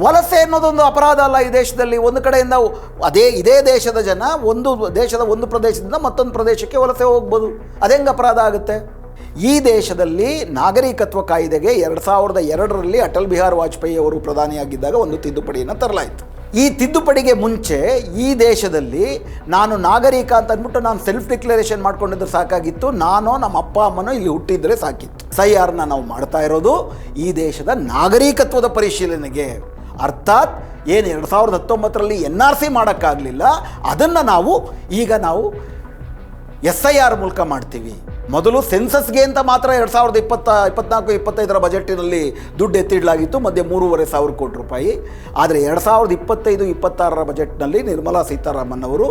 ವಲಸೆ ಅನ್ನೋದೊಂದು ಅಪರಾಧ ಅಲ್ಲ ಈ ದೇಶದಲ್ಲಿ. ಒಂದು ಕಡೆಯಿಂದ ಇದೇ ದೇಶದ ಜನ ದೇಶದ ಒಂದು ಪ್ರದೇಶದಿಂದ ಮತ್ತೊಂದು ಪ್ರದೇಶಕ್ಕೆ ವಲಸೆ ಹೋಗ್ಬೋದು. ಅದೆಂಗೆ ಅಪರಾಧ ಆಗುತ್ತೆ? ಈ ದೇಶದಲ್ಲಿ ನಾಗರಿಕತ್ವ ಕಾಯ್ದೆಗೆ 2002ರಲ್ಲಿ ಅಟಲ್ ಬಿಹಾರಿ ವಾಜಪೇಯಿ ಅವರು ಪ್ರಧಾನಿಯಾಗಿದ್ದಾಗ ಒಂದು ತಿದ್ದುಪಡಿಯನ್ನು ತರಲಾಯಿತು. ಈ ತಿದ್ದುಪಡಿಗೆ ಮುಂಚೆ ಈ ದೇಶದಲ್ಲಿ ನಾನು ನಾಗರಿಕ ಅಂತ ಅಂದ್ಬಿಟ್ಟು ನಾನು ಸೆಲ್ಫ್ ಡಿಕ್ಲರೇಷನ್ ಮಾಡ್ಕೊಂಡಿದ್ರೆ ಸಾಕಾಗಿತ್ತು. ನಾನೋ ನಮ್ಮ ಅಪ್ಪ ಅಮ್ಮನೋ ಇಲ್ಲಿ ಹುಟ್ಟಿದ್ರೆ ಸಾಕಿತ್ತು. SIRನ ನಾವು ಮಾಡ್ತಾ ಇರೋದು ಈ ದೇಶದ ನಾಗರಿಕತ್ವದ ಪರಿಶೀಲನೆಗೆ. ಅರ್ಥಾತ್ ಏನು 2019ರಲ್ಲಿ NRC ಮಾಡೋಕ್ಕಾಗಲಿಲ್ಲ, ಅದನ್ನು ನಾವು SIR ಮೂಲಕ ಮಾಡ್ತೀವಿ. ಮೊದಲು ಸೆನ್ಸಸ್ಗೆ ಅಂತ ಮಾತ್ರ 2024-25 ಬಜೆಟಿನಲ್ಲಿ ದುಡ್ಡು ಎತ್ತಿಡಲಾಗಿತ್ತು, ಮಧ್ಯೆ 3,500 ಕೋಟಿ ರೂಪಾಯಿ. ಆದರೆ 2025-26 ಬಜೆಟ್ನಲ್ಲಿ ನಿರ್ಮಲಾ ಸೀತಾರಾಮನ್ ಅವರು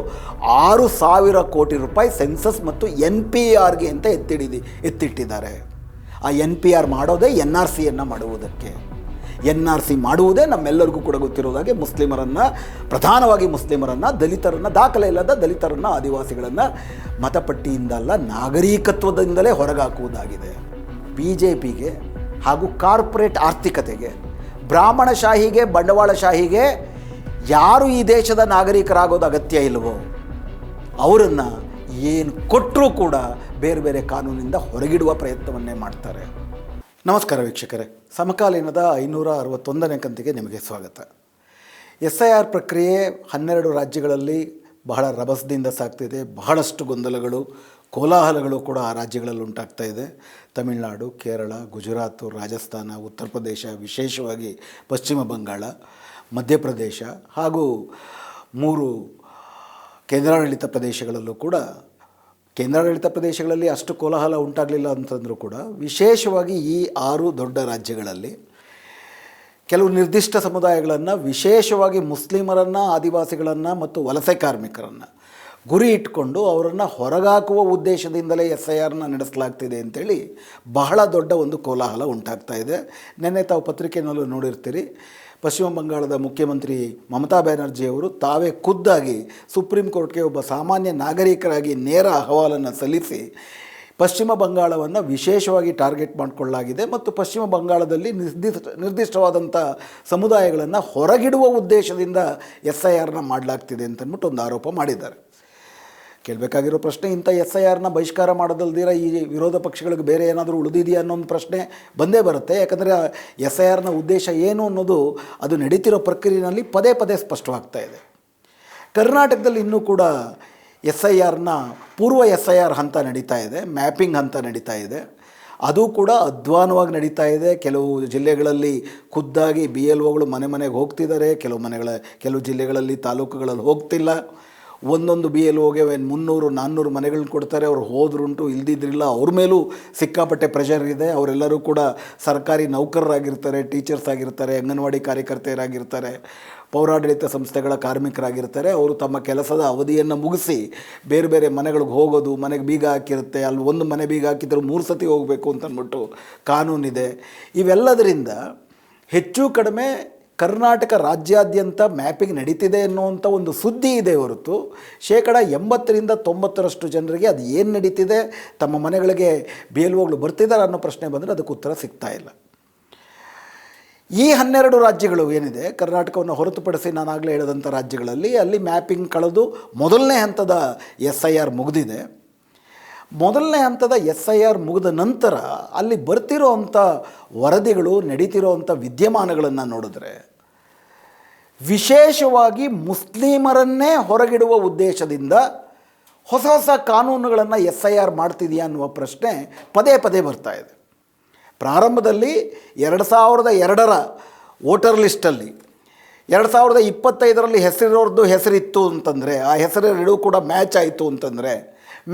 6,000 ಕೋಟಿ ರೂಪಾಯಿ ಸೆನ್ಸಸ್ ಮತ್ತು NPRಗೆ ಅಂತ ಎತ್ತಿಟ್ಟಿದ್ದಾರೆ. ಆ NPR ಮಾಡೋದೇ NRCಯನ್ನು ಮಾಡುವುದಕ್ಕೆ. NRC ಮಾಡುವುದೇ ನಮ್ಮೆಲ್ಲರಿಗೂ ಕೂಡ ಗೊತ್ತಿರೋದಾಗೆ ಪ್ರಧಾನವಾಗಿ ಮುಸ್ಲಿಮರನ್ನು, ದಲಿತರನ್ನು, ದಾಖಲೆ ಇಲ್ಲದ ದಲಿತರನ್ನು, ಆದಿವಾಸಿಗಳನ್ನು ಮತಪಟ್ಟಿಯಿಂದಲ್ಲ ನಾಗರಿಕತ್ವದಿಂದಲೇ ಹೊರಗಾಕುವುದಾಗಿದೆ. BJPಗೆ ಹಾಗೂ ಕಾರ್ಪೊರೇಟ್ ಆರ್ಥಿಕತೆಗೆ, ಬ್ರಾಹ್ಮಣಶಾಹಿಗೆ, ಬಂಡವಾಳಶಾಹಿಗೆ ಯಾರು ಈ ದೇಶದ ನಾಗರಿಕರಾಗೋದು ಅಗತ್ಯ ಇಲ್ಲವೋ ಅವರನ್ನು ಏನು ಕೊಟ್ಟರೂ ಕೂಡ ಬೇರೆ ಬೇರೆ ಕಾನೂನಿಂದ ಹೊರಗಿಡುವ ಪ್ರಯತ್ನವನ್ನೇ ಮಾಡ್ತಾರೆ. ನಮಸ್ಕಾರ ವೀಕ್ಷಕರೇ, ಸಮಕಾಲೀನದ 561ನೇ ಕಂತಿಗೆ ನಿಮಗೆ ಸ್ವಾಗತ. SIR ಪ್ರಕ್ರಿಯೆ 12 ರಾಜ್ಯಗಳಲ್ಲಿ ಬಹಳ ರಭಸದಿಂದ ಸಾಗ್ತಿದೆ. ಬಹಳಷ್ಟು ಗೊಂದಲಗಳು, ಕೋಲಾಹಲಗಳು ಕೂಡ ಆ ರಾಜ್ಯಗಳಲ್ಲಿ ಉಂಟಾಗ್ತಾ ಇದೆ. ತಮಿಳುನಾಡು, ಕೇರಳ, ಗುಜರಾತು, ರಾಜಸ್ಥಾನ, ಉತ್ತರ ಪ್ರದೇಶ, ವಿಶೇಷವಾಗಿ ಪಶ್ಚಿಮ ಬಂಗಾಳ, ಮಧ್ಯಪ್ರದೇಶ ಹಾಗೂ 3 ಕೇಂದ್ರಾಡಳಿತ ಪ್ರದೇಶಗಳಲ್ಲೂ ಕೂಡ, ಕೇಂದ್ರಾಡಳಿತ ಪ್ರದೇಶಗಳಲ್ಲಿ ಅಷ್ಟು ಕೋಲಾಹಲ ಉಂಟಾಗಲಿಲ್ಲ ಅಂತಂದರೂ ಕೂಡ ವಿಶೇಷವಾಗಿ ಈ 6 ದೊಡ್ಡ ರಾಜ್ಯಗಳಲ್ಲಿ ಕೆಲವು ನಿರ್ದಿಷ್ಟ ಸಮುದಾಯಗಳನ್ನು, ವಿಶೇಷವಾಗಿ ಮುಸ್ಲಿಮರನ್ನು, ಆದಿವಾಸಿಗಳನ್ನು ಮತ್ತು ವಲಸೆ ಕಾರ್ಮಿಕರನ್ನು ಗುರಿ ಇಟ್ಕೊಂಡು ಅವರನ್ನು ಹೊರಗಾಕುವ ಉದ್ದೇಶದಿಂದಲೇ SIRನ ನಡೆಸಲಾಗ್ತಿದೆ ಅಂಥೇಳಿ ಬಹಳ ದೊಡ್ಡ ಒಂದು ಕೋಲಾಹಲ ಉಂಟಾಗ್ತಾ ಇದೆ. ನಿನ್ನೆ ತಾವು ಪತ್ರಿಕೆಯಲ್ಲೂ ನೋಡಿರ್ತೀರಿ, ಪಶ್ಚಿಮ ಬಂಗಾಳದ ಮುಖ್ಯಮಂತ್ರಿ ಮಮತಾ ಬ್ಯಾನರ್ಜಿಯವರು ತಾವೇ ಖುದ್ದಾಗಿ ಸುಪ್ರೀಂ ಕೋರ್ಟ್ಗೆ ಒಬ್ಬ ಸಾಮಾನ್ಯ ನಾಗರಿಕರಾಗಿ ನೇರ ಅಹವಾಲನ್ನು ಸಲ್ಲಿಸಿ ಪಶ್ಚಿಮ ಬಂಗಾಳವನ್ನು ವಿಶೇಷವಾಗಿ ಟಾರ್ಗೆಟ್ ಮಾಡಿಕೊಳ್ಳಲಾಗಿದೆ ಮತ್ತು ಪಶ್ಚಿಮ ಬಂಗಾಳದಲ್ಲಿ ನಿರ್ದಿಷ್ಟವಾದಂಥ ಸಮುದಾಯಗಳನ್ನು ಹೊರಗಿಡುವ ಉದ್ದೇಶದಿಂದ SIRನ ಮಾಡಲಾಗ್ತಿದೆ ಅಂತಂದ್ಬಿಟ್ಟು ಒಂದು ಆರೋಪ ಮಾಡಿದ್ದಾರೆ. ಕೇಳಬೇಕಾಗಿರೋ ಪ್ರಶ್ನೆ, ಇಂಥ SIRನ ಬಹಿಷ್ಕಾರ ಮಾಡೋದಲ್ದಿರ ಈ ವಿರೋಧ ಪಕ್ಷಗಳಿಗೆ ಬೇರೆ ಏನಾದರೂ ಉಳಿದಿದೆಯಾ ಅನ್ನೋ ಒಂದು ಪ್ರಶ್ನೆ ಬಂದೇ ಬರುತ್ತೆ. ಯಾಕಂದರೆ SIRನ ಉದ್ದೇಶ ಏನು ಅನ್ನೋದು ಅದು ನಡೀತಿರೋ ಪ್ರಕ್ರಿಯೆಯಲ್ಲಿ ಪದೇ ಪದೇ ಸ್ಪಷ್ಟವಾಗ್ತಾ ಇದೆ. ಕರ್ನಾಟಕದಲ್ಲಿ ಇನ್ನೂ ಕೂಡ SIRನ ಪೂರ್ವ SIR ಹಂತ ನಡೀತಾ ಇದೆ, ಮ್ಯಾಪಿಂಗ್ ಹಂತ ನಡೀತಾ ಇದೆ. ಅದು ಕೂಡ ಅಧ್ವಾನವಾಗಿ ನಡೀತಾ ಇದೆ. ಕೆಲವು ಜಿಲ್ಲೆಗಳಲ್ಲಿ ಖುದ್ದಾಗಿ BLOಗಳು ಮನೆಗೆ ಹೋಗ್ತಿದ್ದಾರೆ, ಕೆಲವು ಜಿಲ್ಲೆಗಳಲ್ಲಿ, ತಾಲೂಕುಗಳಲ್ಲಿ ಹೋಗ್ತಿಲ್ಲ. ಒಂದೊಂದು BLOಗೆ 300-400 ಮನೆಗಳನ್ನ ಕೊಡ್ತಾರೆ. ಅವ್ರು ಹೋದ್ರುಂಟು, ಇಲ್ದಿದ್ರಿಲ್ಲ. ಅವ್ರ ಮೇಲೂ ಸಿಕ್ಕಾಪಟ್ಟೆ ಪ್ರೆಷರ್ ಇದೆ. ಅವರೆಲ್ಲರೂ ಕೂಡ ಸರ್ಕಾರಿ ನೌಕರರಾಗಿರ್ತಾರೆ, ಟೀಚರ್ಸ್ ಆಗಿರ್ತಾರೆ, ಅಂಗನವಾಡಿ ಕಾರ್ಯಕರ್ತೆಯರಾಗಿರ್ತಾರೆ, ಪೌರಾಡಳಿತ ಸಂಸ್ಥೆಗಳ ಕಾರ್ಮಿಕರಾಗಿರ್ತಾರೆ. ಅವರು ತಮ್ಮ ಕೆಲಸದ ಅವಧಿಯನ್ನು ಮುಗಿಸಿ ಬೇರೆ ಬೇರೆ ಮನೆಗಳಿಗೆ ಹೋಗೋದು, ಮನೆಗೆ ಬೀಗ ಹಾಕಿರುತ್ತೆ, ಅಲ್ಲಿ ಒಂದು ಮನೆ ಬೀಗ ಹಾಕಿದ್ರು 3 ಸತಿ ಹೋಗಬೇಕು ಅಂತಂದ್ಬಿಟ್ಟು ಕಾನೂನಿದೆ. ಇವೆಲ್ಲದರಿಂದ ಹೆಚ್ಚು ಕಡಿಮೆ ಕರ್ನಾಟಕ ರಾಜ್ಯಾದ್ಯಂತ ಮ್ಯಾಪಿಂಗ್ ನಡೀತಿದೆ ಅನ್ನುವಂಥ ಒಂದು ಸುದ್ದಿ ಇದೆ ಹೊರತು 80-90% ಜನರಿಗೆ ಅದು ಏನು ನಡೀತಿದೆ, ತಮ್ಮ ಮನೆಗಳಿಗೆ BLOಗಳು ಬರ್ತಿದ್ದಾರೆ ಅನ್ನೋ ಪ್ರಶ್ನೆ ಬಂದರೆ ಅದಕ್ಕೆ ಉತ್ತರ ಸಿಗ್ತಾ ಇಲ್ಲ. ಈ 12 ರಾಜ್ಯಗಳು ಏನಿದೆ, ಕರ್ನಾಟಕವನ್ನು ಹೊರತುಪಡಿಸಿ ನಾನಾಗಲೇ ಹೇಳಿದಂಥ ರಾಜ್ಯಗಳಲ್ಲಿ ಅಲ್ಲಿ ಮ್ಯಾಪಿಂಗ್ ಕಳೆದು ಮೊದಲನೇ ಹಂತದ SIR ಮುಗಿದಿದೆ. ಮೊದಲನೇ ಹಂತದ SIR ಮುಗಿದ ನಂತರ ಅಲ್ಲಿ ಬರ್ತಿರೋ ಅಂಥ ವರದಿಗಳು, ನಡೀತಿರೋವಂಥ ವಿದ್ಯಮಾನಗಳನ್ನು ನೋಡಿದ್ರೆ ವಿಶೇಷವಾಗಿ ಮುಸ್ಲಿಮರನ್ನೇ ಹೊರಗಿಡುವ ಉದ್ದೇಶದಿಂದ ಹೊಸ ಕಾನೂನುಗಳನ್ನು SIR ಮಾಡ್ತಿದೆಯಾ ಅನ್ನುವ ಪ್ರಶ್ನೆ ಪದೇ ಪದೇ ಬರ್ತಾ ಇದೆ. ಪ್ರಾರಂಭದಲ್ಲಿ 2002ರ ವೋಟರ್ ಲಿಸ್ಟಲ್ಲಿ 2025ರಲ್ಲಿ ಹೆಸರಿತ್ತು ಅಂತಂದರೆ, ಆ ಹೆಸರೆರಡೂ ಕೂಡ ಮ್ಯಾಚ್ ಆಯಿತು ಅಂತಂದರೆ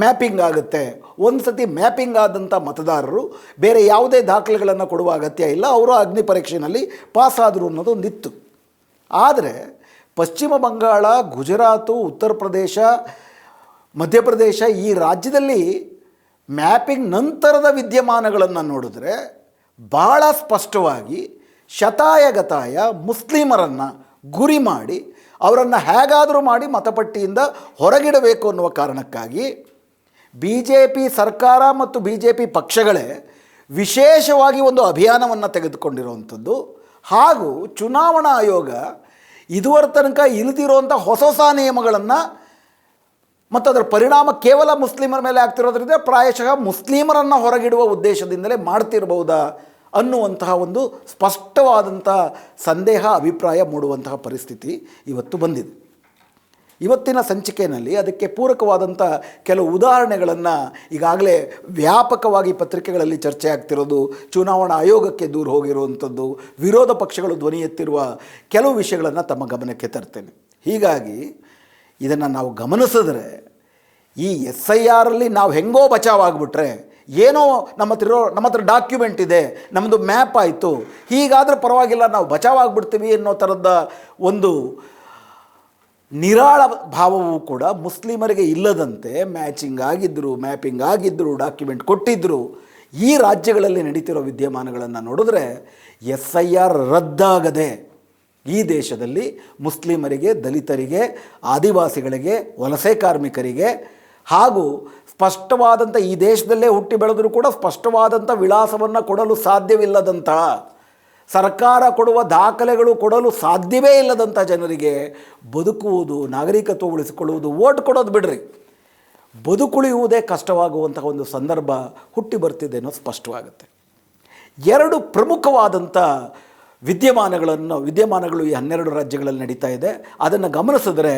ಮ್ಯಾಪಿಂಗ್ ಆಗುತ್ತೆ. ಒಂದು ಸತಿ ಮ್ಯಾಪಿಂಗ್ ಆದಂಥ ಮತದಾರರು ಬೇರೆ ಯಾವುದೇ ದಾಖಲೆಗಳನ್ನು ಕೊಡುವ ಅಗತ್ಯ ಇಲ್ಲ, ಅವರು ಅಗ್ನಿ ಪರೀಕ್ಷೆಯಲ್ಲಿ ಪಾಸಾದರು ಅನ್ನೋದು ಒಂದಿತ್ತು. ಆದರೆ ಪಶ್ಚಿಮ ಬಂಗಾಳ, ಗುಜರಾತು, ಉತ್ತರ ಪ್ರದೇಶ, ಮಧ್ಯಪ್ರದೇಶ ಈ ರಾಜ್ಯದಲ್ಲಿ ಮ್ಯಾಪಿಂಗ್ ನಂತರದ ವಿದ್ಯಮಾನಗಳನ್ನು ನೋಡಿದ್ರೆ ಭಾಳ ಸ್ಪಷ್ಟವಾಗಿ ಶತಾಯಗತಾಯ ಮುಸ್ಲಿಮರನ್ನು ಗುರಿ ಮಾಡಿ ಅವರನ್ನು ಹೇಗಾದರೂ ಮಾಡಿ ಮತಪಟ್ಟಿಯಿಂದ ಹೊರಗಿಡಬೇಕು ಅನ್ನುವ ಕಾರಣಕ್ಕಾಗಿ BJP ಸರ್ಕಾರ ಮತ್ತು BJP ಪಕ್ಷಗಳೇ ವಿಶೇಷವಾಗಿ ಒಂದು ಅಭಿಯಾನವನ್ನು ತೆಗೆದುಕೊಂಡಿರುವಂಥದ್ದು. ಹಾಗೂ ಚುನಾವಣಾ ಆಯೋಗ ಇದುವರೆ ತನಕ ಇಲ್ದಿರೋಂಥ ಹೊಸ ಹೊಸ ನಿಯಮಗಳನ್ನು ಮತ್ತು ಅದರ ಪರಿಣಾಮ ಕೇವಲ ಮುಸ್ಲಿಮರ ಮೇಲೆ ಆಗ್ತಿರೋದ್ರಿಂದ ಪ್ರಾಯಶಃ ಮುಸ್ಲಿಮರನ್ನು ಹೊರಗಿಡುವ ಉದ್ದೇಶದಿಂದಲೇ ಮಾಡ್ತಿರ್ಬೋದಾ ಅನ್ನುವಂತಹ ಒಂದು ಸ್ಪಷ್ಟವಾದಂಥ ಸಂದೇಹ, ಅಭಿಪ್ರಾಯ ಮೂಡುವಂತಹ ಪರಿಸ್ಥಿತಿ ಇವತ್ತು ಬಂದಿದೆ. ಇವತ್ತಿನ ಸಂಚಿಕೆಯಲ್ಲಿ ಅದಕ್ಕೆ ಪೂರಕವಾದಂಥ ಕೆಲವು ಉದಾಹರಣೆಗಳನ್ನು ಈಗಾಗಲೇ ವ್ಯಾಪಕವಾಗಿ ಪತ್ರಿಕೆಗಳಲ್ಲಿ ಚರ್ಚೆ ಆಗ್ತಿರೋದು, ಚುನಾವಣಾ ಆಯೋಗಕ್ಕೆ ದೂರ ಹೋಗಿರುವಂಥದ್ದು, ವಿರೋಧ ಪಕ್ಷಗಳು ಧ್ವನಿ ಎತ್ತಿರುವ ಕೆಲವು ವಿಷಯಗಳನ್ನು ತಮ್ಮ ಗಮನಕ್ಕೆ ತರ್ತೇನೆ. ಹೀಗಾಗಿ ಇದನ್ನು ನಾವು ಗಮನಿಸಿದ್ರೆ ಈ SIR ನಾವು ಹೆಂಗೋ ಬಚಾವಾಗಿಬಿಟ್ರೆ, ಏನೋ ನಮ್ಮ ಹತ್ರ ಡಾಕ್ಯುಮೆಂಟ್ ಇದೆ, ನಮ್ಮದು ಮ್ಯಾಪ್ ಆಯಿತು, ಹೀಗಾದರೂ ಪರವಾಗಿಲ್ಲ ನಾವು ಬಚಾವಾಗಿಬಿಡ್ತೀವಿ ಅನ್ನೋ ಥರದ ಒಂದು ನಿರಾಳ ಭಾವವೂ ಕೂಡ ಮುಸ್ಲಿಮರಿಗೆ ಇಲ್ಲದಂತೆ ಮ್ಯಾಚಿಂಗ್ ಆಗಿದ್ದರು, ಮ್ಯಾಪಿಂಗ್ ಆಗಿದ್ದರು, ಡಾಕ್ಯುಮೆಂಟ್ ಕೊಟ್ಟಿದ್ದರು. ಈ ರಾಜ್ಯಗಳಲ್ಲಿ ನಡೀತಿರೋ ವಿದ್ಯಮಾನಗಳನ್ನು ನೋಡಿದ್ರೆ SIR ರದ್ದಾಗದೆ ಈ ದೇಶದಲ್ಲಿ ಮುಸ್ಲಿಮರಿಗೆ, ದಲಿತರಿಗೆ, ಆದಿವಾಸಿಗಳಿಗೆ, ವಲಸೆ ಕಾರ್ಮಿಕರಿಗೆ ಹಾಗೂ ಸ್ಪಷ್ಟವಾದಂಥ ಈ ದೇಶದಲ್ಲೇ ಹುಟ್ಟಿ ಬೆಳೆದರೂ ಕೂಡ ಸ್ಪಷ್ಟವಾದಂಥ ವಿಳಾಸವನ್ನು ಕೊಡಲು ಸಾಧ್ಯವಿಲ್ಲದಂತಹ, ಸರ್ಕಾರ ಕೊಡುವ ದಾಖಲೆಗಳು ಕೊಡಲು ಸಾಧ್ಯವೇ ಇಲ್ಲದಂಥ ಜನರಿಗೆ ಬದುಕುವುದು, ನಾಗರಿಕತ್ವ ಉಳಿಸಿಕೊಳ್ಳುವುದು, ವೋಟ್ ಕೊಡೋದು ಬಿಡ್ರಿ, ಬದುಕುಳಿಯುವುದೇ ಕಷ್ಟವಾಗುವಂತಹ ಒಂದು ಸಂದರ್ಭ ಹುಟ್ಟಿ ಬರ್ತಿದೆ ಅನ್ನೋದು ಸ್ಪಷ್ಟವಾಗುತ್ತೆ. ಎರಡು ಪ್ರಮುಖವಾದಂಥ ವಿದ್ಯಮಾನಗಳು ಈ 12 ರಾಜ್ಯಗಳಲ್ಲಿ ನಡೀತಾ ಇದೆ. ಅದನ್ನು ಗಮನಿಸಿದ್ರೆ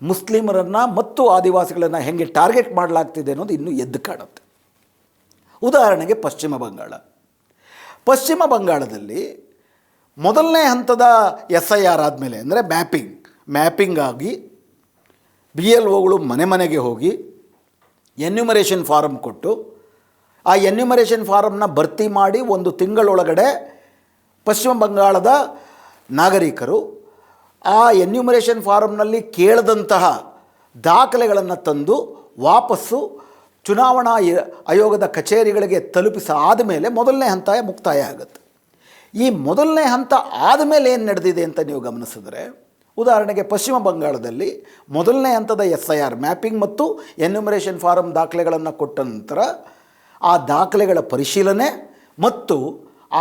ಮುಸ್ಲಿಮರನ್ನು ಮತ್ತು ಆದಿವಾಸಿಗಳನ್ನು ಹೆಂಗೆ ಟಾರ್ಗೆಟ್ ಮಾಡಲಾಗ್ತಿದೆ ಅನ್ನೋದು ಇನ್ನೂ ಎದ್ದು ಕಾಣುತ್ತೆ. ಉದಾಹರಣೆಗೆ ಪಶ್ಚಿಮ ಬಂಗಾಳದಲ್ಲಿ ಮೊದಲನೇ ಹಂತದ SIR ಆದಮೇಲೆ, ಅಂದರೆ ಮ್ಯಾಪಿಂಗ್ ಆಗಿ BLOಗಳು ಮನೆಗೆ ಹೋಗಿ ಎನ್ಯುಮರೇಷನ್ ಫಾರಮ್ ಕೊಟ್ಟು ಆ ಎನ್ಯುಮರೇಷನ್ ಫಾರಮ್ನ ಭರ್ತಿ ಮಾಡಿ 1 ತಿಂಗಳೊಳಗಡೆ ಪಶ್ಚಿಮ ಬಂಗಾಳದ ನಾಗರಿಕರು ಆ ಎನ್ಯುಮರೇಷನ್ ಫಾರಮ್ನಲ್ಲಿ ಕೇಳಿದಂತಹ ದಾಖಲೆಗಳನ್ನು ತಂದು ವಾಪಸ್ಸು ಚುನಾವಣಾ ಆಯೋಗದ ಕಚೇರಿಗಳಿಗೆ ತಲುಪಿಸಾದ ಮೇಲೆ ಮೊದಲನೇ ಹಂತ ಮುಕ್ತಾಯ ಆಗುತ್ತೆ. ಈ ಮೊದಲನೇ ಹಂತ ಆದಮೇಲೆ ಏನು ನಡೆದಿದೆ ಅಂತ ನೀವು ಗಮನಿಸಿದ್ರೆ, ಉದಾಹರಣೆಗೆ ಪಶ್ಚಿಮ ಬಂಗಾಳದಲ್ಲಿ ಮೊದಲನೇ ಹಂತದ SIR ಮ್ಯಾಪಿಂಗ್ ಮತ್ತು ಎನ್ಯುಮರೇಷನ್ ಫಾರಮ್ ದಾಖಲೆಗಳನ್ನು ಕೊಟ್ಟ ನಂತರ ಆ ದಾಖಲೆಗಳ ಪರಿಶೀಲನೆ ಮತ್ತು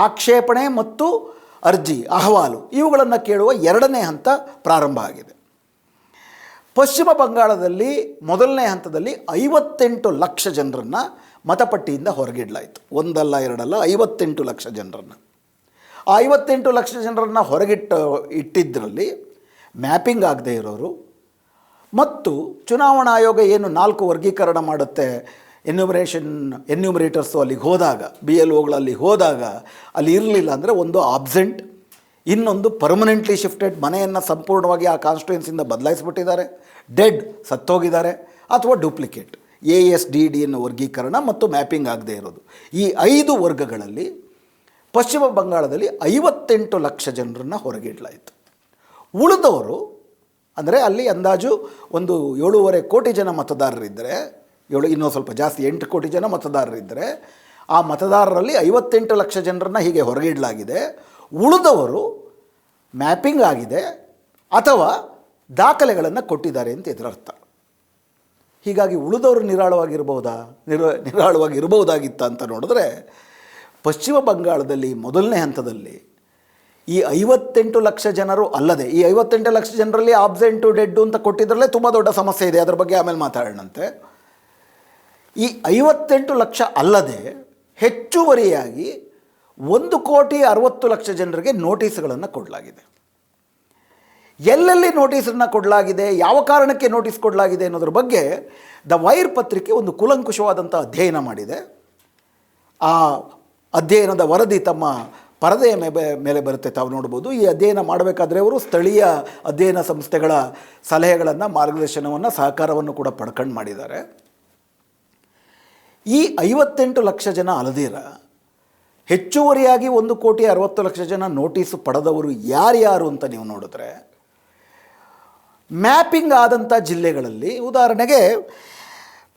ಆಕ್ಷೇಪಣೆ ಮತ್ತು ಅರ್ಜಿ, ಅಹವಾಲು ಇವುಗಳನ್ನು ಕೇಳುವ 2ನೇ ಹಂತ ಪ್ರಾರಂಭ ಆಗಿದೆ. ಪಶ್ಚಿಮ ಬಂಗಾಳದಲ್ಲಿ ಮೊದಲನೇ ಹಂತದಲ್ಲಿ 58 ಲಕ್ಷ ಜನರನ್ನು ಮತಪಟ್ಟಿಯಿಂದ ಹೊರಗಿಡಲಾಯಿತು. ಒಂದಲ್ಲ ಎರಡಲ್ಲ, 58 ಲಕ್ಷ ಜನರನ್ನು. ಆ 58 ಲಕ್ಷ ಜನರನ್ನು ಇಟ್ಟಿದ್ದರಲ್ಲಿ ಮ್ಯಾಪಿಂಗ್ ಆಗದೆ ಇರೋರು ಮತ್ತು ಚುನಾವಣಾ ಆಯೋಗ ಏನು 4 ವರ್ಗೀಕರಣ ಮಾಡುತ್ತೆ, ಎನ್ಯೂಮರೇಟರ್ಸು ಅಲ್ಲಿಗೆ ಹೋದಾಗ, BLOಗಳು ಅಲ್ಲಿಗೆ ಹೋದಾಗ ಅಲ್ಲಿ ಇರಲಿಲ್ಲ ಅಂದರೆ ಒಂದು ಆಬ್ಸೆಂಟ್, ಇನ್ನೊಂದು ಪರ್ಮನೆಂಟ್ಲಿ ಶಿಫ್ಟೆಡ್, ಮನೆಯನ್ನು ಸಂಪೂರ್ಣವಾಗಿ ಆ ಕಾನ್ಸ್ಟಿಟ್ಯೂನ್ಸಿಯಿಂದ ಬದಲಾಯಿಸಿಬಿಟ್ಟಿದ್ದಾರೆ, ಡೆಡ್ ಸತ್ತೋಗಿದ್ದಾರೆ, ಅಥವಾ ಡೂಪ್ಲಿಕೇಟ್ ASDD ಅನ್ನೋ ವರ್ಗೀಕರಣ ಮತ್ತು ಮ್ಯಾಪಿಂಗ್ ಆಗದೆ ಇರೋದು. ಈ 5 ವರ್ಗಗಳಲ್ಲಿ ಪಶ್ಚಿಮ ಬಂಗಾಳದಲ್ಲಿ 58 ಲಕ್ಷ ಜನರನ್ನು ಹೊರಗಿಡಲಾಯಿತು. ಉಳಿದವರು ಅಂದರೆ ಅಲ್ಲಿ ಅಂದಾಜು ಒಂದು 7.5 ಕೋಟಿ ಜನ ಮತದಾರರಿದ್ದರೆ, ಇನ್ನೂ ಸ್ವಲ್ಪ ಜಾಸ್ತಿ 8 ಕೋಟಿ ಜನ ಮತದಾರರಿದ್ದರೆ, ಆ ಮತದಾರರಲ್ಲಿ 58 ಲಕ್ಷ ಜನರನ್ನು ಹೀಗೆ ಹೊರಗಿಡಲಾಗಿದೆ. ಉಳಿದವರು ಮ್ಯಾಪಿಂಗ್ ಆಗಿದೆ ಅಥವಾ ದಾಖಲೆಗಳನ್ನು ಕೊಟ್ಟಿದ್ದಾರೆ ಅಂತ ಇದರರ್ಥ. ಹೀಗಾಗಿ ಉಳಿದವರು ನಿರಾಳವಾಗಿರ್ಬೋದಾಗಿತ್ತ ಅಂತ ನೋಡಿದ್ರೆ, ಪಶ್ಚಿಮ ಬಂಗಾಳದಲ್ಲಿ ಮೊದಲನೇ ಹಂತದಲ್ಲಿ ಈ 58 ಲಕ್ಷ ಜನರು ಅಲ್ಲದೆ, ಈ 58 ಲಕ್ಷ ಜನರಲ್ಲಿ ಆಬ್ಸೆಂಟು, ಡೆಡ್ಡು ಅಂತ ಕೊಟ್ಟಿದ್ದರಲ್ಲೇ ತುಂಬ ದೊಡ್ಡ ಸಮಸ್ಯೆ ಇದೆ, ಅದರ ಬಗ್ಗೆ ಆಮೇಲೆ ಮಾತಾಡೋಣಂತೆ. ಈ 58 ಲಕ್ಷ ಅಲ್ಲದೆ ಹೆಚ್ಚುವರಿಯಾಗಿ 1,60,00,000 ಜನರಿಗೆ ನೋಟಿಸ್ಗಳನ್ನು ಕೊಡಲಾಗಿದೆ. ಎಲ್ಲೆಲ್ಲಿ ನೋಟಿಸನ್ನು ಕೊಡಲಾಗಿದೆ, ಯಾವ ಕಾರಣಕ್ಕೆ ನೋಟಿಸ್ ಕೊಡಲಾಗಿದೆ ಅನ್ನೋದ್ರ ಬಗ್ಗೆ ದ ವೈರ್ ಪತ್ರಿಕೆ ಒಂದು ಕೂಲಂಕುಷವಾದಂಥ ಅಧ್ಯಯನ ಮಾಡಿದೆ. ಆ ಅಧ್ಯಯನದ ವರದಿ ತಮ್ಮ ಪರದೆಯ ಮೇಲೆ ಬರುತ್ತೆ, ತಾವು ನೋಡ್ಬೋದು. ಈ ಅಧ್ಯಯನ ಮಾಡಬೇಕಾದ್ರೆ ಅವರು ಸ್ಥಳೀಯ ಅಧ್ಯಯನ ಸಂಸ್ಥೆಗಳ ಸಲಹೆಗಳನ್ನು, ಮಾರ್ಗದರ್ಶನವನ್ನು, ಸಹಕಾರವನ್ನು ಕೂಡ ಪಡ್ಕೊಂಡು ಮಾಡಿದ್ದಾರೆ. ಈ 58 ಲಕ್ಷ ಜನ ಅಲ್ಲದಿರ ಹೆಚ್ಚುವರಿಯಾಗಿ 1,60,00,000 ಜನ ನೋಟಿಸು ಪಡೆದವರು ಯಾರ್ಯಾರು ಅಂತ ನೀವು ನೋಡಿದ್ರೆ, ಮ್ಯಾಪಿಂಗ್ ಆದಂಥ ಜಿಲ್ಲೆಗಳಲ್ಲಿ ಉದಾಹರಣೆಗೆ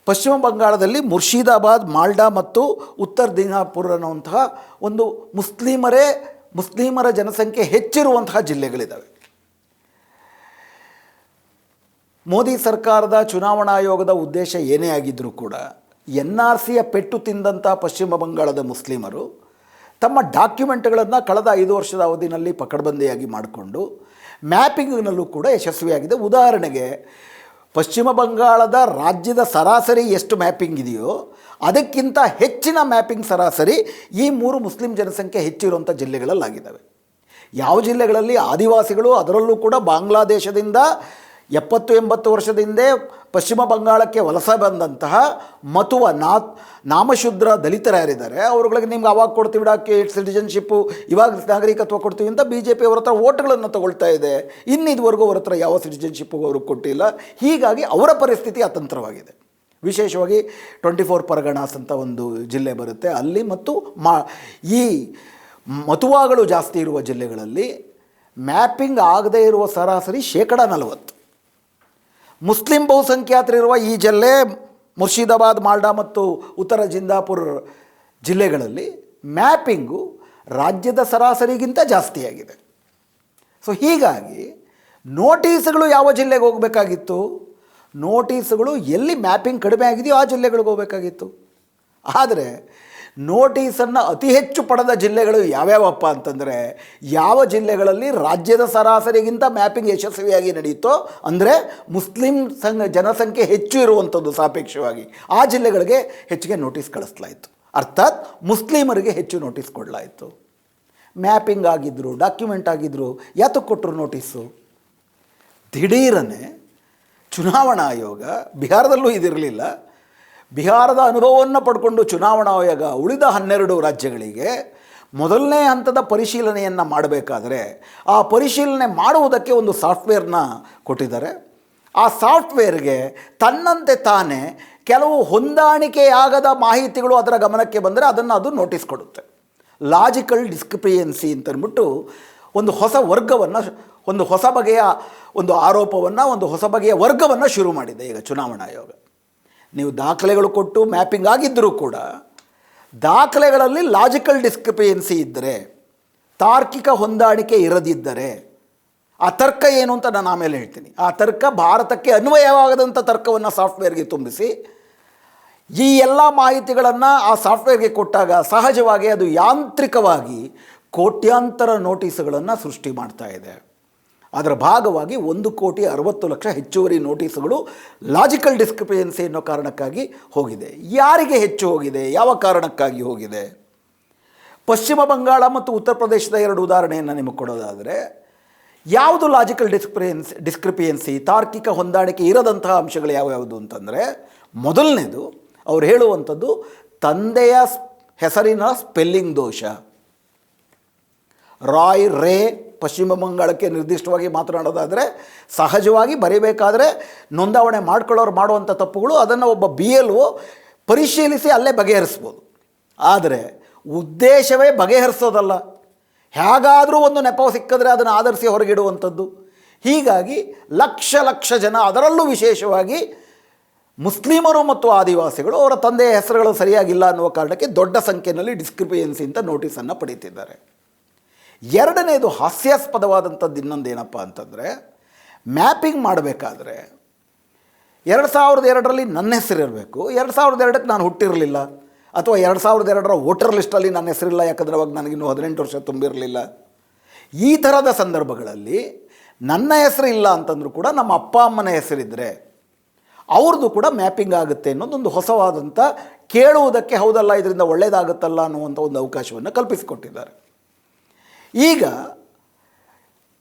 ಪಶ್ಚಿಮ ಬಂಗಾಳದಲ್ಲಿ ಮುರ್ಷಿದಾಬಾದ್, ಮಾಲ್ಡಾ ಮತ್ತು ಉತ್ತರ ದಿನಾಪುರ ಅನ್ನುವಂತಹ ಒಂದು ಮುಸ್ಲಿಮರ ಜನಸಂಖ್ಯೆ ಹೆಚ್ಚಿರುವಂತಹ ಜಿಲ್ಲೆಗಳಿದ್ದಾವೆ. ಮೋದಿ ಸರ್ಕಾರದ ಚುನಾವಣಾ ಆಯೋಗದ ಉದ್ದೇಶ ಏನೇ ಆಗಿದ್ದರೂ ಕೂಡ NRCಯ ಪೆಟ್ಟು ತಿಂದಂಥ ಪಶ್ಚಿಮ ಬಂಗಾಳದ ಮುಸ್ಲಿಮರು ತಮ್ಮ ಡಾಕ್ಯುಮೆಂಟ್ಗಳನ್ನು ಕಳೆದ 5 ವರ್ಷದ ಅವಧಿನಲ್ಲಿ ಪಕಡ್ಬಂದಿಯಾಗಿ ಮಾಡಿಕೊಂಡು ಮ್ಯಾಪಿಂಗ್ನಲ್ಲೂ ಕೂಡ ಯಶಸ್ವಿಯಾಗಿದೆ. ಉದಾಹರಣೆಗೆ ಪಶ್ಚಿಮ ಬಂಗಾಳದ ರಾಜ್ಯದ ಸರಾಸರಿ ಎಷ್ಟು ಮ್ಯಾಪಿಂಗ್ ಇದೆಯೋ ಅದಕ್ಕಿಂತ ಹೆಚ್ಚಿನ ಮ್ಯಾಪಿಂಗ್ ಸರಾಸರಿ ಈ 3 ಮುಸ್ಲಿಂ ಜನಸಂಖ್ಯೆ ಹೆಚ್ಚಿರುವಂಥ ಜಿಲ್ಲೆಗಳಲ್ಲಾಗಿದ್ದಾವೆ. ಯಾವ ಜಿಲ್ಲೆಗಳಲ್ಲಿ ಆದಿವಾಸಿಗಳು, ಅದರಲ್ಲೂ ಕೂಡ ಬಾಂಗ್ಲಾದೇಶದಿಂದ 70-80 ವರ್ಷದ ಹಿಂದೆ ಪಶ್ಚಿಮ ಬಂಗಾಳಕ್ಕೆ ವಲಸೆ ಬಂದಂತಹ ನಾಮಶೂದ್ರ ದಲಿತರು ಯಾರಿದ್ದಾರೆ ಅವ್ರುಗಳಿಗೆ ನಿಮ್ಗೆ ಅವಾಗ ಕೊಡ್ತೀವಿ ಸಿಟಿಜನ್ಶಿಪ್ಪು, ಇವಾಗ ನಾಗರಿಕತ್ವ ಕೊಡ್ತೀವಿ ಅಂತ BJP ಅವ್ರ ಹತ್ರ ಓಟ್ಗಳನ್ನು ತಗೊಳ್ತಾ ಇದೆ. ಇದುವರೆಗೂ ಅವ್ರ ಹತ್ರ ಯಾವ ಸಿಟಿಜನ್ಶಿಪ್ಪು ಅವ್ರಿಗೆ ಕೊಟ್ಟಿಲ್ಲ. ಹೀಗಾಗಿ ಅವರ ಪರಿಸ್ಥಿತಿ ಅತಂತ್ರವಾಗಿದೆ. ವಿಶೇಷವಾಗಿ 24 ಪರಗಣಾಸ್ ಅಂತ ಒಂದು ಜಿಲ್ಲೆ ಬರುತ್ತೆ ಅಲ್ಲಿ, ಮತ್ತು ಈ ಮತುವಾಗಳು ಜಾಸ್ತಿ ಇರುವ ಜಿಲ್ಲೆಗಳಲ್ಲಿ ಮ್ಯಾಪಿಂಗ್ ಆಗದೇ ಇರುವ ಸರಾಸರಿ 40%. ಮುಸ್ಲಿಂ ಬಹುಸಂಖ್ಯಾತರಿರುವ ಈ ಜಿಲ್ಲೆ ಮುರ್ಷಿದಾಬಾದ್, ಮಾಲ್ಡಾ ಮತ್ತು ಉತ್ತರ ಜಿಂದಾಪುರ ಜಿಲ್ಲೆಗಳಲ್ಲಿ ಮ್ಯಾಪಿಂಗು ರಾಜ್ಯದ ಸರಾಸರಿಗಿಂತ ಜಾಸ್ತಿಯಾಗಿದೆ. ಸೊ ಹೀಗಾಗಿ ನೋಟಿಸ್ಗಳು ಯಾವ ಜಿಲ್ಲೆಗೆ ಹೋಗಬೇಕಾಗಿತ್ತು? ನೋಟಿಸ್ಗಳು ಎಲ್ಲಿ ಮ್ಯಾಪಿಂಗ್ ಕಡಿಮೆ ಆಗಿದೆಯೋ ಆ ಜಿಲ್ಲೆಗಳಿಗೆ ಹೋಗಬೇಕಾಗಿತ್ತು. ಆದರೆ ನೋಟಿಸನ್ನು ಅತಿ ಹೆಚ್ಚು ಪಡೆದ ಜಿಲ್ಲೆಗಳು ಯಾವ್ಯಾವಪ್ಪ ಅಂತಂದರೆ, ಯಾವ ಜಿಲ್ಲೆಗಳಲ್ಲಿ ರಾಜ್ಯದ ಸರಾಸರಿಗಿಂತ ಮ್ಯಾಪಿಂಗ್ ಯಶಸ್ವಿಯಾಗಿ ನಡೆಯುತ್ತೋ, ಅಂದರೆ ಮುಸ್ಲಿಂ ಜನಸಂಖ್ಯೆ ಹೆಚ್ಚು ಇರುವಂಥದ್ದು ಸಾಪೇಕ್ಷವಾಗಿ, ಆ ಜಿಲ್ಲೆಗಳಿಗೆ ಹೆಚ್ಚಿಗೆ ನೋಟಿಸ್ ಕಳಿಸ್ಲಾಯಿತು. ಅರ್ಥಾತ್ ಮುಸ್ಲಿಮರಿಗೆ ಹೆಚ್ಚು ನೋಟಿಸ್ ಕೊಡಲಾಯಿತು. ಮ್ಯಾಪಿಂಗ್ ಆಗಿದ್ದರು, ಡಾಕ್ಯುಮೆಂಟ್ ಆಗಿದ್ದರು, ಯಾತಕ್ಕೆ ಕೊಟ್ಟರು ನೋಟಿಸು? ದಿಢೀರನೆ ಚುನಾವಣಾ ಆಯೋಗ, ಬಿಹಾರದಲ್ಲೂ ಇದಿರಲಿಲ್ಲ, ಬಿಹಾರದ ಅನುಭವವನ್ನು ಪಡ್ಕೊಂಡು ಚುನಾವಣಾ ಆಯೋಗ ಉಳಿದ 12 ರಾಜ್ಯಗಳಿಗೆ ಮೊದಲನೇ ಹಂತದ ಪರಿಶೀಲನೆಯನ್ನು ಮಾಡಬೇಕಾದರೆ ಆ ಪರಿಶೀಲನೆ ಮಾಡುವುದಕ್ಕೆ ಒಂದು ಸಾಫ್ಟ್ವೇರ್ನ ಕೊಟ್ಟಿದ್ದಾರೆ. ಆ ಸಾಫ್ಟ್ವೇರ್ಗೆ ತನ್ನಂತೆ ತಾನೇ ಕೆಲವು ಹೊಂದಾಣಿಕೆಯಾಗದ ಮಾಹಿತಿಗಳು ಅದರ ಗಮನಕ್ಕೆ ಬಂದರೆ ಅದು ನೋಟಿಸ್ ಕೊಡುತ್ತೆ. ಲಾಜಿಕಲ್ ಡಿಸ್ಕ್ರಿಪಿಯನ್ಸಿ ಅಂತಂದ್ಬಿಟ್ಟು ಒಂದು ಹೊಸ ವರ್ಗವನ್ನು, ಒಂದು ಹೊಸ ಬಗೆಯ ಒಂದು ಆರೋಪವನ್ನು, ಒಂದು ಹೊಸ ಬಗೆಯ ವರ್ಗವನ್ನು ಶುರು ಮಾಡಿದೆ ಈಗ ಚುನಾವಣಾ ಆಯೋಗ. ನೀವು ದಾಖಲೆಗಳು ಕೊಟ್ಟು ಮ್ಯಾಪಿಂಗ್ ಆಗಿದ್ದರೂ ಕೂಡ ದಾಖಲೆಗಳಲ್ಲಿ ಲಾಜಿಕಲ್ ಡಿಸ್ಕ್ರಿಪಿಯನ್ಸಿ ಇದ್ದರೆ, ತಾರ್ಕಿಕ ಹೊಂದಾಣಿಕೆ ಇರದಿದ್ದರೆ, ಆ ತರ್ಕ ಏನು ಅಂತ ನಾನು ಆಮೇಲೆ ಹೇಳ್ತೀನಿ, ಆ ತರ್ಕ ಭಾರತಕ್ಕೆ ಅನ್ವಯವಾಗದಂಥ ತರ್ಕವನ್ನು ಸಾಫ್ಟ್ವೇರ್ಗೆ ತುಂಬಿಸಿ ಈ ಎಲ್ಲ ಮಾಹಿತಿಗಳನ್ನು ಆ ಸಾಫ್ಟ್ವೇರ್ಗೆ ಕೊಟ್ಟಾಗ ಸಹಜವಾಗಿ ಅದು ಯಾಂತ್ರಿಕವಾಗಿ ಕೋಟ್ಯಾಂತರ ನೋಟಿಸ್ಗಳನ್ನು ಸೃಷ್ಟಿ ಮಾಡ್ತಾ ಇದೆ. ಅದರ ಭಾಗವಾಗಿ 1,60,00,000 ಹೆಚ್ಚುವರಿ ನೋಟಿಸ್ಗಳು ಲಾಜಿಕಲ್ ಡಿಸ್ಕ್ರಿಪಿಯನ್ಸಿ ಅನ್ನೋ ಕಾರಣಕ್ಕಾಗಿ ಹೋಗಿದೆ. ಯಾರಿಗೆ ಹೆಚ್ಚು ಹೋಗಿದೆ, ಯಾವ ಕಾರಣಕ್ಕಾಗಿ ಹೋಗಿದೆ? ಪಶ್ಚಿಮ ಬಂಗಾಳ ಮತ್ತು ಉತ್ತರ ಪ್ರದೇಶದ 2 ಉದಾಹರಣೆಯನ್ನು ನಿಮಗೆ ಕೊಡೋದಾದರೆ, ಯಾವುದು ಲಾಜಿಕಲ್ ಡಿಸ್ಕ್ರಿಪಿಯನ್ಸಿ, ತಾರ್ಕಿಕ ಹೊಂದಾಣಿಕೆ ಇರದಂತಹ ಅಂಶಗಳು ಯಾವ್ಯಾವುದು ಅಂತಂದರೆ, ಮೊದಲನೇದು ಅವ್ರು ಹೇಳುವಂಥದ್ದು ತಂದೆಯ ಹೆಸರಿನ ಸ್ಪೆಲ್ಲಿಂಗ್ ದೋಷ. ರಾಯ್, ರೇ ಪಶ್ಚಿಮ ಬಂಗಾಳಕ್ಕೆ ನಿರ್ದಿಷ್ಟವಾಗಿ ಮಾತನಾಡೋದಾದರೆ, ಸಹಜವಾಗಿ ಬರೀಬೇಕಾದ್ರೆ ನೋಂದಾವಣೆ ಮಾಡ್ಕೊಳ್ಳೋರು ಮಾಡುವಂಥ ತಪ್ಪುಗಳು ಅದನ್ನು ಒಬ್ಬ BLO ಪರಿಶೀಲಿಸಿ ಅಲ್ಲೇ ಬಗೆಹರಿಸ್ಬೋದು. ಆದರೆ ಉದ್ದೇಶವೇ ಬಗೆಹರಿಸೋದಲ್ಲ, ಹೇಗಾದರೂ ಒಂದು ನೆಪ ಸಿಕ್ಕಿದ್ರೆ ಅದನ್ನು ಆಧರಿಸಿ ಹೊರಗಿಡುವಂಥದ್ದು. ಹೀಗಾಗಿ ಲಕ್ಷ ಜನ, ಅದರಲ್ಲೂ ವಿಶೇಷವಾಗಿ ಮುಸ್ಲಿಮರು ಮತ್ತು ಆದಿವಾಸಿಗಳು ಅವರ ತಂದೆಯ ಹೆಸರುಗಳು ಸರಿಯಾಗಿಲ್ಲ ಅನ್ನುವ ಕಾರಣಕ್ಕೆ ದೊಡ್ಡ ಸಂಖ್ಯೆಯಲ್ಲಿ ಡಿಸ್ಕ್ರಿಪಿಯನ್ಸಿ ಅಂತ ನೋಟಿಸನ್ನು ಪಡೀತಿದ್ದಾರೆ. ಎರಡನೇದು ಹಾಸ್ಯಾಸ್ಪದವಾದಂಥದ್ದು ಇನ್ನೊಂದೇನಪ್ಪ ಅಂತಂದರೆ, ಮ್ಯಾಪಿಂಗ್ ಮಾಡಬೇಕಾದ್ರೆ 2002ರಲ್ಲಿ ನನ್ನ ಹೆಸರಿರಬೇಕು, 2002ಕ್ಕೆ ನಾನು ಹುಟ್ಟಿರಲಿಲ್ಲ, ಅಥವಾ 2002ರ ವೋಟರ್ ಲಿಸ್ಟಲ್ಲಿ ನನ್ನ ಹೆಸರಿಲ್ಲ, ಯಾಕಂದರೆ ಅವಾಗ ನನಗಿನ್ನೂ 18 ವರ್ಷ ತುಂಬಿರಲಿಲ್ಲ. ಈ ಥರದ ಸಂದರ್ಭಗಳಲ್ಲಿ ನನ್ನ ಹೆಸರು ಇಲ್ಲ ಅಂತಂದರೂ ಕೂಡ ನಮ್ಮ ಅಪ್ಪ ಅಮ್ಮನ ಹೆಸರಿದ್ದರೆ ಅವ್ರದ್ದು ಕೂಡ ಮ್ಯಾಪಿಂಗ್ ಆಗುತ್ತೆ ಅನ್ನೋದೊಂದು ಹೊಸವಾದಂಥ, ಕೇಳುವುದಕ್ಕೆ ಹೌದಲ್ಲ ಇದರಿಂದ ಒಳ್ಳೆಯದಾಗುತ್ತಲ್ಲ ಅನ್ನುವಂಥ ಒಂದು ಅವಕಾಶವನ್ನು ಕಲ್ಪಿಸಿಕೊಟ್ಟಿದ್ದಾರೆ. ಈಗ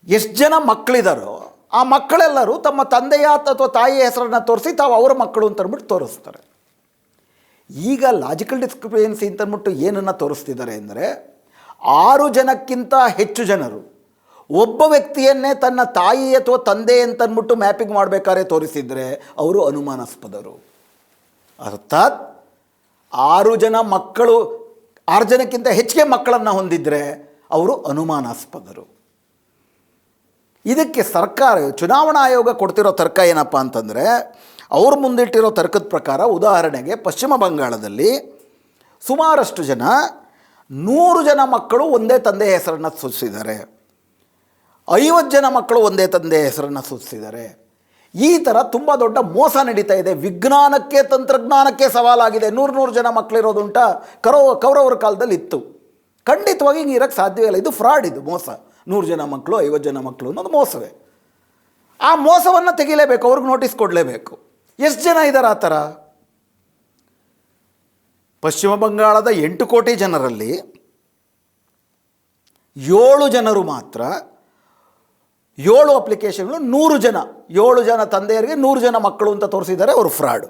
ಎಷ್ಟು ಜನ ಮಕ್ಕಳಿದಾರೋ ಆ ಮಕ್ಕಳೆಲ್ಲರೂ ತಮ್ಮ ತಂದೆಯ ಅಥವಾ ತಾಯಿಯ ಹೆಸರನ್ನು ತೋರಿಸಿ ತಾವು ಅವರ ಮಕ್ಕಳು ಅಂತಂದ್ಬಿಟ್ಟು ತೋರಿಸ್ತಾರೆ. ಈಗ ಲಾಜಿಕಲ್ ಡಿಸ್ಕ್ರಿಪಿಯನ್ಸಿ ಅಂತಂದ್ಬಿಟ್ಟು ಏನನ್ನು ತೋರಿಸ್ತಿದ್ದಾರೆ ಅಂದರೆ, 6 ಜನಕ್ಕಿಂತ ಹೆಚ್ಚು ಜನರು ಒಬ್ಬ ವ್ಯಕ್ತಿಯನ್ನೇ ತನ್ನ ತಾಯಿ ಅಥವಾ ತಂದೆ ಅಂತಂದ್ಬಿಟ್ಟು ಮ್ಯಾಪಿಂಗ್ ಮಾಡಬೇಕಾದ್ರೆ ತೋರಿಸಿದರೆ ಅವರು ಅನುಮಾನಾಸ್ಪದರು. ಅರ್ಥಾತ್ 6 ಜನಕ್ಕಿಂತ ಹೆಚ್ಚಿಗೆ ಮಕ್ಕಳನ್ನು ಹೊಂದಿದರೆ ಅವರು ಅನುಮಾನಾಸ್ಪದರು. ಇದಕ್ಕೆ ಸರ್ಕಾರ, ಚುನಾವಣಾ ಆಯೋಗ ಕೊಡ್ತಿರೋ ತರ್ಕ ಏನಪ್ಪ ಅಂತಂದರೆ, ಅವರು ಮುಂದಿಟ್ಟಿರೋ ತರ್ಕದ ಪ್ರಕಾರ, ಉದಾಹರಣೆಗೆ ಪಶ್ಚಿಮ ಬಂಗಾಳದಲ್ಲಿ ಸುಮಾರಷ್ಟು ಜನ 100 ಜನ ಮಕ್ಕಳು ಒಂದೇ ತಂದೆಯ ಹೆಸರನ್ನು ಸೂಚಿಸಿದ್ದಾರೆ, 50 ಜನ ಮಕ್ಕಳು ಒಂದೇ ತಂದೆಯ ಹೆಸರನ್ನು ಸೂಚಿಸಿದ್ದಾರೆ. ಈ ಥರ ತುಂಬ ದೊಡ್ಡ ಮೋಸ ನಡೀತಾ ಇದೆ. ವಿಜ್ಞಾನಕ್ಕೆ ತಂತ್ರಜ್ಞಾನಕ್ಕೆ ಸವಾಲಾಗಿದೆ. 100 ಜನ ಮಕ್ಕಳಿರೋದುಂಟ, ಕೌರವರ ಕಾಲದಲ್ಲಿ ಇತ್ತು. ಖಂಡಿತವಾಗಿ ಹಿಂಗೆ ಇರೋಕ್ಕೆ ಸಾಧ್ಯವೇ ಇಲ್ಲ. ಇದು ಫ್ರಾಡ್, ಇದು ಮೋಸ. 100 ಜನ ಮಕ್ಕಳು 50 ಜನ ಮಕ್ಕಳು ಅನ್ನೋದು ಮೋಸವೇ. ಆ ಮೋಸವನ್ನು ತೆಗಿಲೇಬೇಕು, ಅವ್ರಿಗೆ ನೋಟಿಸ್ ಕೊಡಲೇಬೇಕು. ಎಷ್ಟು ಜನ ಇದ್ದಾರೆ ಆ ಥರ? ಪಶ್ಚಿಮ ಬಂಗಾಳದ 8 ಕೋಟಿ ಜನರಲ್ಲಿ 7 ಜನರು ಮಾತ್ರ 7 ಅಪ್ಲಿಕೇಶನ್ಗಳು 100 ಜನ, 7 ಜನ ತಂದೆಯರಿಗೆ 100 ಜನ ಮಕ್ಕಳು ಅಂತ ತೋರಿಸಿದ್ದಾರೆ, ಅವರು ಫ್ರಾಡು.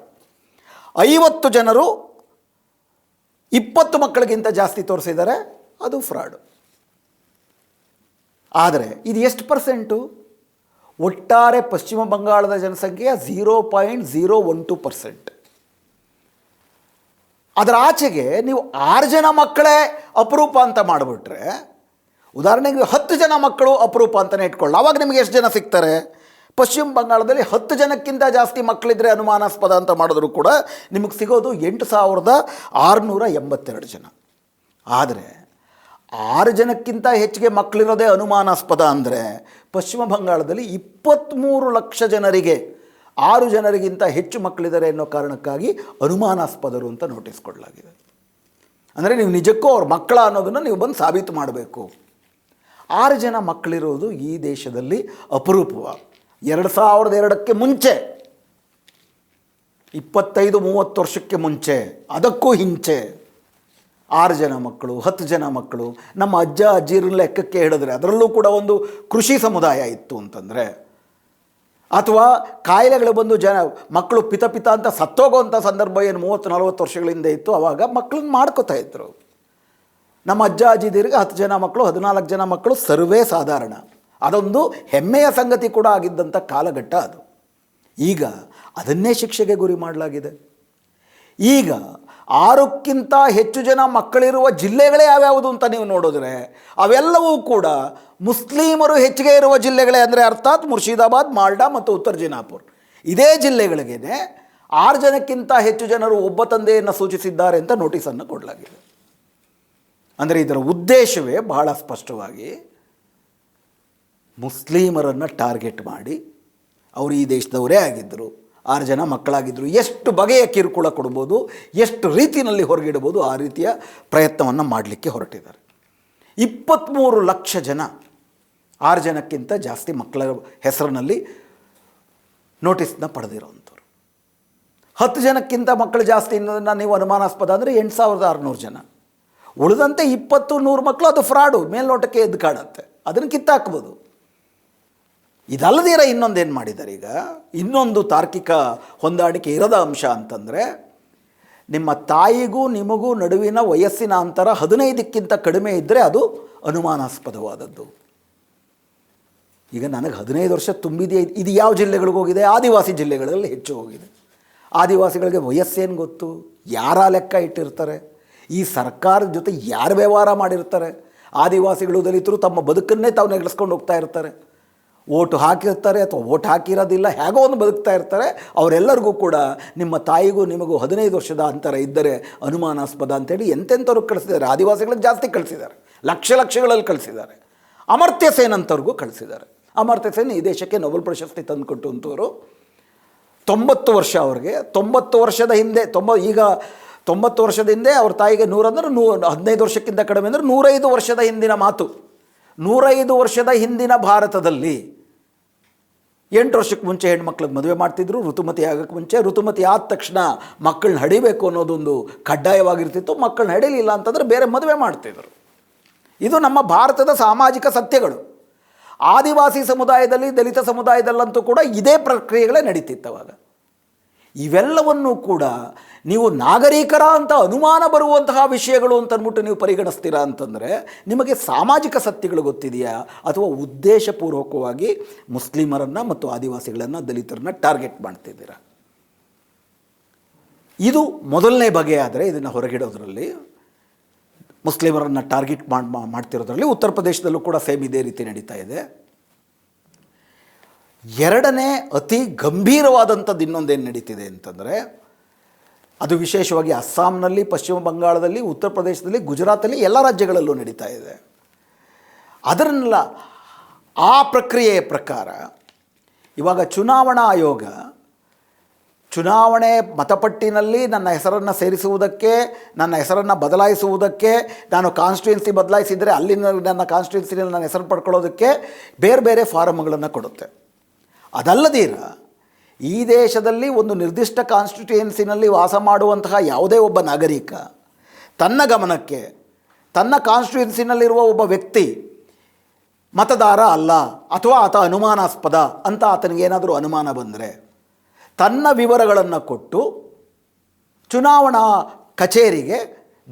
50 ಜನರು 20 ಮಕ್ಕಳಿಗಿಂತ ಜಾಸ್ತಿ ತೋರಿಸಿದ್ದಾರೆ, ಅದು ಫ್ರಾಡು. ಆದರೆ ಇದು ಎಷ್ಟು ಪರ್ಸೆಂಟು? ಒಟ್ಟಾರೆ ಪಶ್ಚಿಮ ಬಂಗಾಳದ ಜನಸಂಖ್ಯೆಯ 0.012%. ಅದರ ಆಚೆಗೆ ನೀವು 6 ಜನ ಮಕ್ಕಳೇ ಅಪರೂಪ ಅಂತ ಮಾಡಿಬಿಟ್ರೆ, ಉದಾಹರಣೆಗೆ 10 ಜನ ಮಕ್ಕಳು ಅಪರೂಪ ಅಂತಲೇ ಇಟ್ಕೊಳ್ಳಿ, ಆವಾಗ ನಿಮಗೆ ಎಷ್ಟು ಜನ ಸಿಗ್ತಾರೆ? ಪಶ್ಚಿಮ ಬಂಗಾಳದಲ್ಲಿ 10 ಜನಕ್ಕಿಂತ ಜಾಸ್ತಿ ಮಕ್ಕಳಿದ್ರೆ ಅನುಮಾನಾಸ್ಪದ ಅಂತ ಮಾಡಿದ್ರು ಕೂಡ ನಿಮಗೆ ಸಿಗೋದು 8682 ಜನ. ಆದರೆ 6 ಜನಕ್ಕಿಂತ ಹೆಚ್ಚಿಗೆ ಮಕ್ಕಳಿರೋದೇ ಅನುಮಾನಾಸ್ಪದ ಅಂದರೆ ಪಶ್ಚಿಮ ಬಂಗಾಳದಲ್ಲಿ 23 ಲಕ್ಷ ಜನರಿಗೆ 6 ಜನರಿಗಿಂತ ಹೆಚ್ಚು ಮಕ್ಕಳಿದ್ದಾರೆ ಅನ್ನೋ ಕಾರಣಕ್ಕಾಗಿ ಅನುಮಾನಾಸ್ಪದರು ಅಂತ ನೋಟಿಸ್ ಕೊಡಲಾಗಿದೆ. ಅಂದರೆ ನೀವು ನಿಜಕ್ಕೂ ಅವ್ರ ಮಕ್ಕಳ ಅನ್ನೋದನ್ನು ನೀವು ಬಂದು ಸಾಬೀತು ಮಾಡಬೇಕು. 6 ಜನ ಮಕ್ಕಳಿರೋದು ಈ ದೇಶದಲ್ಲಿ ಅಪರೂಪವ. 2002ಕ್ಕೆ ಮುಂಚೆ, 25-30 ವರ್ಷಕ್ಕೆ ಮುಂಚೆ, ಅದಕ್ಕೂ ಹಿಂಚೆ 6 ಜನ ಮಕ್ಕಳು 10 ಜನ ಮಕ್ಕಳು ನಮ್ಮ ಅಜ್ಜ ಅಜ್ಜಿರ ಲೆಕ್ಕಕ್ಕೆ ಹಿಡಿದ್ರೆ, ಅದರಲ್ಲೂ ಕೂಡ ಒಂದು ಕೃಷಿ ಸಮುದಾಯ ಇತ್ತು ಅಂತಂದರೆ, ಅಥವಾ ಕಾಯಿಲೆಗಳು ಬಂದು ಮಕ್ಕಳು ಪಿತ ಅಂತ ಸತ್ತೋಗೋವಂಥ ಸಂದರ್ಭ ಏನು 30-40 ವರ್ಷಗಳಿಂದ ಇತ್ತು, ಆವಾಗ ಮಕ್ಕಳನ್ನ ಮಾಡ್ಕೋತಾ ಇದ್ರು. ನಮ್ಮ ಅಜ್ಜ ಅಜ್ಜಿದಿರಿಗೆ 10 ಜನ ಮಕ್ಕಳು 14 ಜನ ಮಕ್ಕಳು ಸರ್ವೇ ಸಾಧಾರಣ. ಅದೊಂದು ಹೆಮ್ಮೆಯ ಸಂಗತಿ ಕೂಡ ಆಗಿದ್ದಂಥ ಕಾಲಘಟ್ಟ ಅದು. ಈಗ ಅದನ್ನೇ ಶಿಕ್ಷೆಗೆ ಗುರಿ ಮಾಡಲಾಗಿದೆ. ಈಗ 6ಕ್ಕಿಂತ ಹೆಚ್ಚು ಜನ ಮಕ್ಕಳಿರುವ ಜಿಲ್ಲೆಗಳೇ ಯಾವ್ಯಾವುದು ಅಂತ ನೀವು ನೋಡಿದ್ರೆ ಅವೆಲ್ಲವೂ ಕೂಡ ಮುಸ್ಲಿಮರು ಹೆಚ್ಚಿಗೆ ಇರುವ ಜಿಲ್ಲೆಗಳೇ. ಅಂದರೆ ಅರ್ಥಾತ್ ಮುರ್ಷಿದಾಬಾದ್, ಮಾಲ್ಡಾ ಮತ್ತು ಉತ್ತರ ದಿನಾಪುರ್, ಇದೇ ಜಿಲ್ಲೆಗಳಿಗೇನೆ 6 ಜನಕ್ಕಿಂತ ಹೆಚ್ಚು ಜನರು ಒಬ್ಬ ತಂದೆಯನ್ನು ಸೂಚಿಸಿದ್ದಾರೆ ಅಂತ ನೋಟಿಸನ್ನು ಕೊಡಲಾಗಿದೆ. ಅಂದರೆ ಇದರ ಉದ್ದೇಶವೇ ಬಹಳ ಸ್ಪಷ್ಟವಾಗಿ ಮುಸ್ಲಿಮರನ್ನು ಟಾರ್ಗೆಟ್ ಮಾಡಿ, ಅವರು ಈ ದೇಶದವರೇ ಆಗಿದ್ದರು, 6 ಜನ ಮಕ್ಕಳಾಗಿದ್ದರು, ಎಷ್ಟು ಬಗೆಯ ಕಿರುಕುಳ ಕೊಡ್ಬೋದು, ಎಷ್ಟು ರೀತಿಯಲ್ಲಿ ಹೊರಗಿಡ್ಬೋದು, ಆ ರೀತಿಯ ಪ್ರಯತ್ನವನ್ನು ಮಾಡಲಿಕ್ಕೆ ಹೊರಟಿದ್ದಾರೆ. 23 ಲಕ್ಷ ಜನ 6 ಜನಕ್ಕಿಂತ ಜಾಸ್ತಿ ಮಕ್ಕಳ ಹೆಸರಿನಲ್ಲಿ ನೋಟಿಸ್ನ ಪಡೆದಿರೋವಂಥವ್ರು. 10 ಜನಕ್ಕಿಂತ ಮಕ್ಕಳು ಜಾಸ್ತಿ ಅನ್ನೋದನ್ನು ನೀವು ಅನುಮಾನಾಸ್ಪದ ಅಂದರೆ 8600 ಜನ. ಉಳಿದಂತೆ 20-100 ಮಕ್ಕಳು ಅದು ಫ್ರಾಡು, ಮೇಲ್ನೋಟಕ್ಕೆ ಎದ್ದು ಕಾಣುತ್ತೆ, ಅದನ್ನು ಕಿತ್ತಾಕ್ಬೋದು. ಇದಲ್ಲದಿರ ಇನ್ನೊಂದೇನು ಮಾಡಿದ್ದಾರೆ, ಈಗ ಇನ್ನೊಂದು ತಾರ್ಕಿಕ ಹೊಂದಾಣಿಕೆ ಇರದ ಅಂಶ ಅಂತಂದರೆ, ನಿಮ್ಮ ತಾಯಿಗೂ ನಿಮಗೂ ನಡುವಿನ ವಯಸ್ಸಿನ ಅಂತರ 15ಕ್ಕಿಂತ ಕಡಿಮೆ ಇದ್ದರೆ ಅದು ಅನುಮಾನಾಸ್ಪದವಾದದ್ದು. ಈಗ ನನಗೆ 15 ವರ್ಷ ತುಂಬಿದೆಯೇ, ಇದು ಯಾವ ಜಿಲ್ಲೆಗಳಿಗೆ ಹೋಗಿದೆ? ಆದಿವಾಸಿ ಜಿಲ್ಲೆಗಳಲ್ಲಿ ಹೆಚ್ಚು ಹೋಗಿದೆ. ಆದಿವಾಸಿಗಳಿಗೆ ವಯಸ್ಸೇನು ಗೊತ್ತು? ಯಾರ ಲೆಕ್ಕ ಇಟ್ಟಿರ್ತಾರೆ? ಈ ಸರ್ಕಾರದ ಜೊತೆ ಯಾರು ವ್ಯವಹಾರ ಮಾಡಿರ್ತಾರೆ? ಆದಿವಾಸಿಗಳು ದಲಿತರು ತಮ್ಮ ಬದುಕನ್ನೇ ತಾವು ನೆಗೆಸ್ಕೊಂಡು ಹೋಗ್ತಾ ಇರ್ತಾರೆ. ಓಟು ಹಾಕಿರ್ತಾರೆ ಅಥವಾ ಓಟ್ ಹಾಕಿರೋದಿಲ್ಲ, ಹೇಗೋ ಒಂದು ಬದುಕ್ತಾ ಇರ್ತಾರೆ. ಅವರೆಲ್ಲರಿಗೂ ಕೂಡ ನಿಮ್ಮ ತಾಯಿಗೂ ನಿಮಗೂ 15 ವರ್ಷದ ಅಂತರ ಇದ್ದರೆ ಅನುಮಾನಾಸ್ಪದ ಅಂತೇಳಿ ಎಂತೆಂಥವ್ರಿಗೆ ಕಳಿಸಿದ್ದಾರೆ. ಆದಿವಾಸಿಗಳಿಗೆ ಜಾಸ್ತಿ ಕಳಿಸಿದ್ದಾರೆ, ಲಕ್ಷಗಳಲ್ಲಿ ಕಳಿಸಿದ್ದಾರೆ. ಅಮರ್ತ್ಯ ಸೇನ್ ಅಂಥವ್ರಿಗೂ ಕಳಿಸಿದ್ದಾರೆ. ಅಮರ್ತ್ಯ ಸೇನ್ ಈ ದೇಶಕ್ಕೆ ನೊಬೆಲ್ ಪ್ರಶಸ್ತಿ ತಂದುಕೊಟ್ಟಂಥವ್ರು. 90 ವರ್ಷ ಅವ್ರಿಗೆ. 90 ವರ್ಷದ ಹಿಂದೆ ಈಗ 90 ವರ್ಷದ ಹಿಂದೆ ಅವ್ರ ತಾಯಿಗೆ 100 ಅಂದರೆ 15 ವರ್ಷಕ್ಕಿಂತ ಕಡಿಮೆ ಅಂದರೆ 105 ವರ್ಷದ ಹಿಂದಿನ ಮಾತು. 105 ವರ್ಷದ ಹಿಂದಿನ ಭಾರತದಲ್ಲಿ 8 ವರ್ಷಕ್ಕೆ ಮುಂಚೆ ಹೆಣ್ಮಕ್ಳಿಗೆ ಮದುವೆ ಮಾಡ್ತಿದ್ರು. ಋತುಮತಿ ಆಗೋಕ್ಕೆ ಮುಂಚೆ, ಋತುಮತಿ ಆದ ತಕ್ಷಣ ಮಕ್ಕಳನ್ನ ಹಡಿಬೇಕು ಅನ್ನೋದೊಂದು ಕಡ್ಡಾಯವಾಗಿರ್ತಿತ್ತು. ಮಕ್ಕಳನ್ನ ಹಡಿಲಿಲ್ಲ ಅಂತಂದರೆ ಬೇರೆ ಮದುವೆ ಮಾಡ್ತಿದ್ರು. ಇದು ನಮ್ಮ ಭಾರತದ ಸಾಮಾಜಿಕ ಸತ್ಯಗಳು. ಆದಿವಾಸಿ ಸಮುದಾಯದಲ್ಲಿ, ದಲಿತ ಸಮುದಾಯದಲ್ಲಂತೂ ಕೂಡ ಇದೇ ಪ್ರಕ್ರಿಯೆಗಳೇ ನಡೀತಿತ್ತವಾಗ. ಇವೆಲ್ಲವನ್ನೂ ಕೂಡ ನೀವು ನಾಗರಿಕರ ಅಂತ ಅನುಮಾನ ಬರುವಂತಹ ವಿಷಯಗಳು ಅಂತ ಅಂದ್ಬಿಟ್ಟು ನೀವು ಪರಿಗಣಿಸ್ತೀರಾ ಅಂತಂದರೆ ನಿಮಗೆ ಸಾಮಾಜಿಕ ಸತ್ಯಗಳು ಗೊತ್ತಿದೆಯಾ, ಅಥವಾ ಉದ್ದೇಶಪೂರ್ವಕವಾಗಿ ಮುಸ್ಲಿಮರನ್ನು ಮತ್ತು ಆದಿವಾಸಿಗಳನ್ನು, ದಲಿತರನ್ನು ಟಾರ್ಗೆಟ್ ಮಾಡ್ತಿದ್ದೀರಾ? ಇದು ಮೊದಲನೇ ಬಗೆ. ಆದರೆ ಇದನ್ನು ಹೊರಗಿಡೋದ್ರಲ್ಲಿ, ಮುಸ್ಲಿಮರನ್ನು ಟಾರ್ಗೆಟ್ ಮಾಡ್ತಿರೋದ್ರಲ್ಲಿ ಉತ್ತರ ಪ್ರದೇಶದಲ್ಲೂ ಕೂಡ ಸೇಮ್ ಇದೇ ರೀತಿ ನಡೀತಾ ಇದೆ. ಎರಡನೇ ಅತಿ ಗಂಭೀರವಾದಂಥದ್ದು ಇನ್ನೊಂದೇನು ನಡೀತಿದೆ ಅಂತಂದರೆ, ಅದು ವಿಶೇಷವಾಗಿ ಅಸ್ಸಾಂನಲ್ಲಿ, ಪಶ್ಚಿಮ ಬಂಗಾಳದಲ್ಲಿ, ಉತ್ತರ ಪ್ರದೇಶದಲ್ಲಿ, ಗುಜರಾತಲ್ಲಿ, ಎಲ್ಲ ರಾಜ್ಯಗಳಲ್ಲೂ ನಡೀತಾ ಇದೆ. ಅದನ್ನೆಲ್ಲ ಆ ಪ್ರಕ್ರಿಯೆಯ ಪ್ರಕಾರ ಇವಾಗ ಚುನಾವಣಾ ಆಯೋಗ ಚುನಾವಣೆ ಮತಪಟ್ಟಿನಲ್ಲಿ ನನ್ನ ಹೆಸರನ್ನು ಸೇರಿಸುವುದಕ್ಕೆ, ನನ್ನ ಹೆಸರನ್ನು ಬದಲಾಯಿಸುವುದಕ್ಕೆ, ನಾನು ಕಾನ್ಸ್ಟಿಟ್ಯೂನ್ಸಿ ಬದಲಾಯಿಸಿದರೆ ಅಲ್ಲಿನ ನನ್ನ ಕಾನ್ಸ್ಟಿಟ್ಯೂನ್ಸಿನಲ್ಲಿ ನನ್ನ ಹೆಸರು ಪಡ್ಕೊಳ್ಳೋದಕ್ಕೆ ಬೇರೆ ಬೇರೆ ಫಾರಮ್ಗಳನ್ನು ಕೊಡುತ್ತೆ. ಅದಲ್ಲದೀರ ಈ ದೇಶದಲ್ಲಿ ಒಂದು ನಿರ್ದಿಷ್ಟ ಕಾನ್ಸ್ಟಿಟ್ಯೂಯೆನ್ಸಿನಲ್ಲಿ ವಾಸ ಮಾಡುವಂತಹ ಯಾವುದೇ ಒಬ್ಬ ನಾಗರಿಕ ತನ್ನ ಗಮನಕ್ಕೆ ತನ್ನ ಕಾನ್ಸ್ಟಿಟ್ಯೂಯೆನ್ಸಿನಲ್ಲಿರುವ ಒಬ್ಬ ವ್ಯಕ್ತಿ ಮತದಾರ ಅಲ್ಲ ಅಥವಾ ಆತ ಅನುಮಾನಾಸ್ಪದ ಅಂತ ಆತನಿಗೇನಾದರೂ ಅನುಮಾನ ಬಂದರೆ ತನ್ನ ವಿವರಗಳನ್ನು ಕೊಟ್ಟು ಚುನಾವಣಾ ಕಚೇರಿಗೆ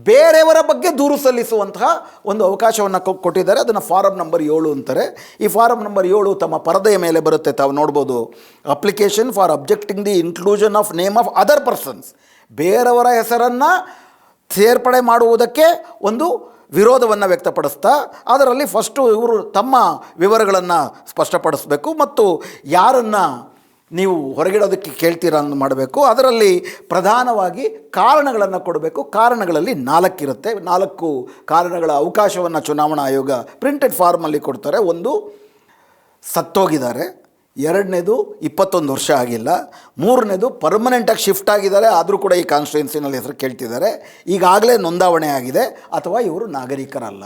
ಬೇರೆಯವರ ಬಗ್ಗೆ ದೂರು ಸಲ್ಲಿಸುವಂತಹ ಒಂದು ಅವಕಾಶವನ್ನು ಕೊಟ್ಟಿದ್ದಾರೆ. ಅದನ್ನು ಫಾರಂ ನಂಬರ್ 7 ಅಂತಾರೆ. ಈ ಫಾರಂ ನಂಬರ್ 7 ತಮ್ಮ ಪರದೆಯ ಮೇಲೆ ಬರುತ್ತೆ, ತಾವು ನೋಡ್ಬೋದು. Application for objecting the inclusion of name of other persons, ಬೇರೆಯವರ ಹೆಸರನ್ನು ಸೇರ್ಪಡೆ ಮಾಡುವುದಕ್ಕೆ ಒಂದು ವಿರೋಧವನ್ನು ವ್ಯಕ್ತಪಡಿಸ್ತಾ ಅದರಲ್ಲಿ ಫಸ್ಟು ಇವರು ತಮ್ಮ ವಿವರಗಳನ್ನು ಸ್ಪಷ್ಟಪಡಿಸಬೇಕು ಮತ್ತು ಯಾರನ್ನು ನೀವು ಹೊರಗಿಡೋದಕ್ಕೆ ಕೇಳ್ತೀರಾ ಅಂತ ಮಾಡಬೇಕು. ಅದರಲ್ಲಿ ಪ್ರಧಾನವಾಗಿ ಕಾರಣಗಳನ್ನು ಕೊಡಬೇಕು. ಕಾರಣಗಳಲ್ಲಿ 4 ಇರುತ್ತೆ. 4 ಕಾರಣಗಳ ಅವಕಾಶವನ್ನು ಚುನಾವಣಾ ಆಯೋಗ ಪ್ರಿಂಟೆಡ್ ಫಾರ್ಮಲ್ಲಿ ಕೊಡ್ತಾರೆ. ಒಂದು, ಸತ್ತೋಗಿದ್ದಾರೆ. 2ನೇದು 21 ವರ್ಷ ಆಗಿಲ್ಲ. 3ನೇದು ಪರ್ಮನೆಂಟಾಗಿ ಶಿಫ್ಟ್ ಆಗಿದ್ದಾರೆ, ಆದರೂ ಕೂಡ ಈ ಕಾನ್ಸ್ಟಿಟ್ಯೂನ್ಸಿನಲ್ಲಿ ಹೆಸರು ಕೇಳ್ತಿದ್ದಾರೆ. ಈಗಾಗಲೇ ನೋಂದಾವಣೆ ಆಗಿದೆ ಅಥವಾ ಇವರು ನಾಗರಿಕರಲ್ಲ.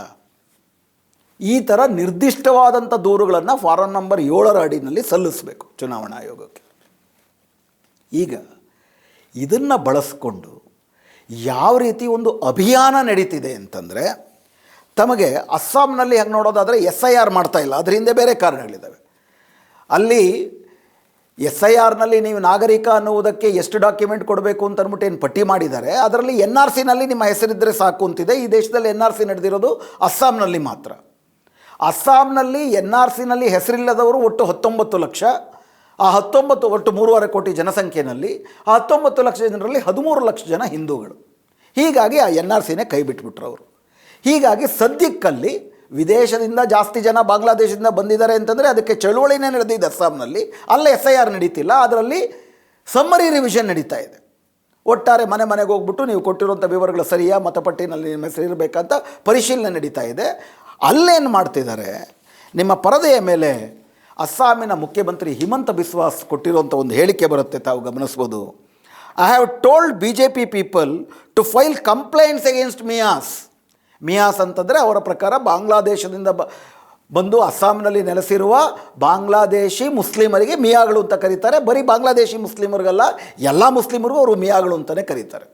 ಈ ಥರ ನಿರ್ದಿಷ್ಟವಾದಂಥ ದೂರುಗಳನ್ನು ಫಾರಂ ನಂಬರ್ 7 ಅಡಿನಲ್ಲಿ ಸಲ್ಲಿಸಬೇಕು ಚುನಾವಣಾ ಆಯೋಗಕ್ಕೆ. ಈಗ ಇದನ್ನು ಬಳಸ್ಕೊಂಡು ಯಾವ ರೀತಿ ಒಂದು ಅಭಿಯಾನ ನಡೀತಿದೆ ಅಂತಂದರೆ, ತಮಗೆ ಅಸ್ಸಾಂನಲ್ಲಿ ಹೆಂಗೆ ನೋಡೋದಾದರೆ SIR ಮಾಡ್ತಾಯಿಲ್ಲ, ಅದರ ಹಿಂದೆ ಬೇರೆ ಕಾರಣಗಳಿದ್ದಾವೆ. ಅಲ್ಲಿ SIRನಲ್ಲಿ ನೀವು ನಾಗರಿಕ ಅನ್ನುವುದಕ್ಕೆ ಎಷ್ಟು ಡಾಕ್ಯುಮೆಂಟ್ ಕೊಡಬೇಕು ಅಂತ ಅಂದ್ಬಿಟ್ಟು ಏನು ಪಟ್ಟಿ ಮಾಡಿದ್ದಾರೆ. ಅದರಲ್ಲಿ NRCನಲ್ಲಿ ನಿಮ್ಮ ಹೆಸರಿದ್ದರೆ ಸಾಕು ಅಂತಿದೆ. ಈ ದೇಶದಲ್ಲಿ NRC ನಡೆದಿರೋದು ಅಸ್ಸಾಂನಲ್ಲಿ ಮಾತ್ರ. ಅಸ್ಸಾಂನಲ್ಲಿ NRCನಲ್ಲಿ ಹೆಸರಿಲ್ಲದವರು ಒಟ್ಟು 19 ಲಕ್ಷ. ಆ 19 ಒಟ್ಟು 3.5 ಕೋಟಿ ಜನಸಂಖ್ಯೆಯಲ್ಲಿ ಆ 19 ಲಕ್ಷ ಜನರಲ್ಲಿ 13 ಲಕ್ಷ ಜನ ಹಿಂದೂಗಳು. ಹೀಗಾಗಿ ಆ NRCನೇ ಕೈ ಬಿಟ್ಬಿಟ್ರು ಅವರು. ಹೀಗಾಗಿ ಸದ್ಯಕ್ಕಲ್ಲಿ ವಿದೇಶದಿಂದ ಜಾಸ್ತಿ ಜನ ಬಾಂಗ್ಲಾದೇಶದಿಂದ ಬಂದಿದ್ದಾರೆ ಅಂತಂದರೆ ಅದಕ್ಕೆ ಚಳುವಳಿನೇ ನಡೆದಿದೆ ಅಸ್ಸಾಂನಲ್ಲಿ. ಅಲ್ಲೇ SIR ನಡೀತಿಲ್ಲ, ಅದರಲ್ಲಿ ಸಮ್ಮರಿ ರಿವಿಷನ್ ನಡೀತಾ ಇದೆ. ಒಟ್ಟಾರೆ ಮನೆಗೆ ಹೋಗ್ಬಿಟ್ಟು ನೀವು ಕೊಟ್ಟಿರುವಂಥ ವಿವರಗಳು ಸರಿಯಾ, ಮತಪಟ್ಟಿನಲ್ಲಿ ನಿಮ್ಮ ಹೆಸರು ಇರಬೇಕಂತ ಪರಿಶೀಲನೆ ನಡೀತಾ ಇದೆ. ಅಲ್ಲೇನು ಮಾಡ್ತಿದ್ದಾರೆ, ನಿಮ್ಮ ಪರದೆಯ ಮೇಲೆ ಅಸ್ಸಾಮಿನ ಮುಖ್ಯಮಂತ್ರಿ ಹಿಮಂತ ಬಿಸ್ವಾಸ್ ಕೊಟ್ಟಿರುವಂಥ ಒಂದು ಹೇಳಿಕೆ ಬರುತ್ತೆ, ತಾವು ಗಮನಿಸ್ಬೋದು. I have told BJP people to file complaints against Miyas. Miyas ಅಂತಂದರೆ ಅವರ ಪ್ರಕಾರ ಬಾಂಗ್ಲಾದೇಶದಿಂದ ಬಂದು ಅಸ್ಸಾಂನಲ್ಲಿ ನೆಲೆಸಿರುವ ಬಾಂಗ್ಲಾದೇಶಿ ಮುಸ್ಲಿಮರಿಗೆ ಮಿಯಾಗಳು ಅಂತ ಕರೀತಾರೆ. ಬರೀ ಬಾಂಗ್ಲಾದೇಶಿ ಮುಸ್ಲಿಮರಿಗಲ್ಲ, ಎಲ್ಲ ಮುಸ್ಲಿಮರಿಗೂ ಅವರು ಮಿಯಾಗಳು ಅಂತಲೇ ಕರೀತಾರೆ.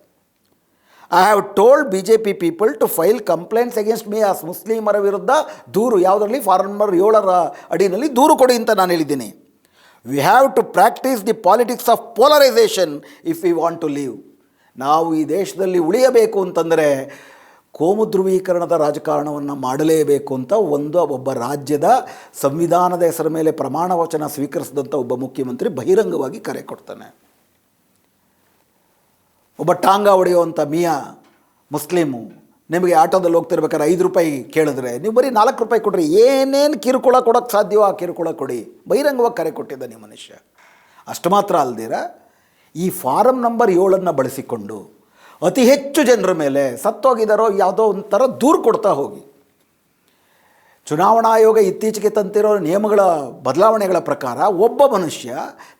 I have told BJP people to file complaints against Miyas. ಮುಸ್ಲಿಮರ ವಿರುದ್ಧ ದೂರು, ಯಾವುದರಲ್ಲಿ ಫಾರಂ ನಂಬರ್ 7 ಅಡಿನಲ್ಲಿ ದೂರು ಕೊಡಿ ಅಂತ ನಾನು ಹೇಳಿದ್ದೀನಿ. We have to practise the politics of polarisation if we want to leave. ನಾವು ಈ ದೇಶದಲ್ಲಿ ಉಳಿಯಬೇಕು ಅಂತಂದರೆ ಕೋಮು ಧ್ರುವೀಕರಣದ ರಾಜಕಾರಣವನ್ನು ಮಾಡಲೇಬೇಕು ಅಂತ ಒಬ್ಬ ರಾಜ್ಯದ ಸಂವಿಧಾನದ ಹೆಸರ ಮೇಲೆ ಪ್ರಮಾಣ ವಚನ ಸ್ವೀಕರಿಸಿದಂಥ ಒಬ್ಬ ಮುಖ್ಯಮಂತ್ರಿ ಬಹಿರಂಗವಾಗಿ ಕರೆ ಕೊಡ್ತಾನೆ. ಒಬ್ಬ ಟಾಂಗ ಹೊಡೆಯುವಂಥ ಮಿಯಾ ಮುಸ್ಲಿಮು ನಿಮಗೆ ಆಟೋದಲ್ಲಿ ಹೋಗ್ತಿರ್ಬೇಕಾದ್ರೆ 5 ರೂಪಾಯಿ ಕೇಳಿದ್ರೆ ನೀವು ಬರೀ 4 ರೂಪಾಯಿ ಕೊಡ್ರಿ, ಏನೇನು ಕಿರುಕುಳ ಕೊಡೋಕ್ಕೆ ಸಾಧ್ಯವೋ ಆ ಕಿರುಕುಳ ಕೊಡಿ, ಬಹಿರಂಗವಾಗಿ ಕರೆ ಕೊಟ್ಟಿದ್ದಾನೆ ಈ ಮನುಷ್ಯ. ಅಷ್ಟು ಮಾತ್ರ ಅಲ್ದಿರ ಈ ಫಾರಂ ನಂಬರ್ 7 ಬಳಸಿಕೊಂಡು ಅತಿ ಹೆಚ್ಚು ಜನರ ಮೇಲೆ ಸತ್ತೋಗಿದ್ದಾರೋ ಯಾವುದೋ ಒಂಥರ ದೂರು ಕೊಡ್ತಾ ಹೋಗಿ. ಚುನಾವಣಾ ಆಯೋಗ ಇತ್ತೀಚೆಗೆ ತಂತಿರೋ ನಿಯಮಗಳ ಬದಲಾವಣೆಗಳ ಪ್ರಕಾರ ಒಬ್ಬ ಮನುಷ್ಯ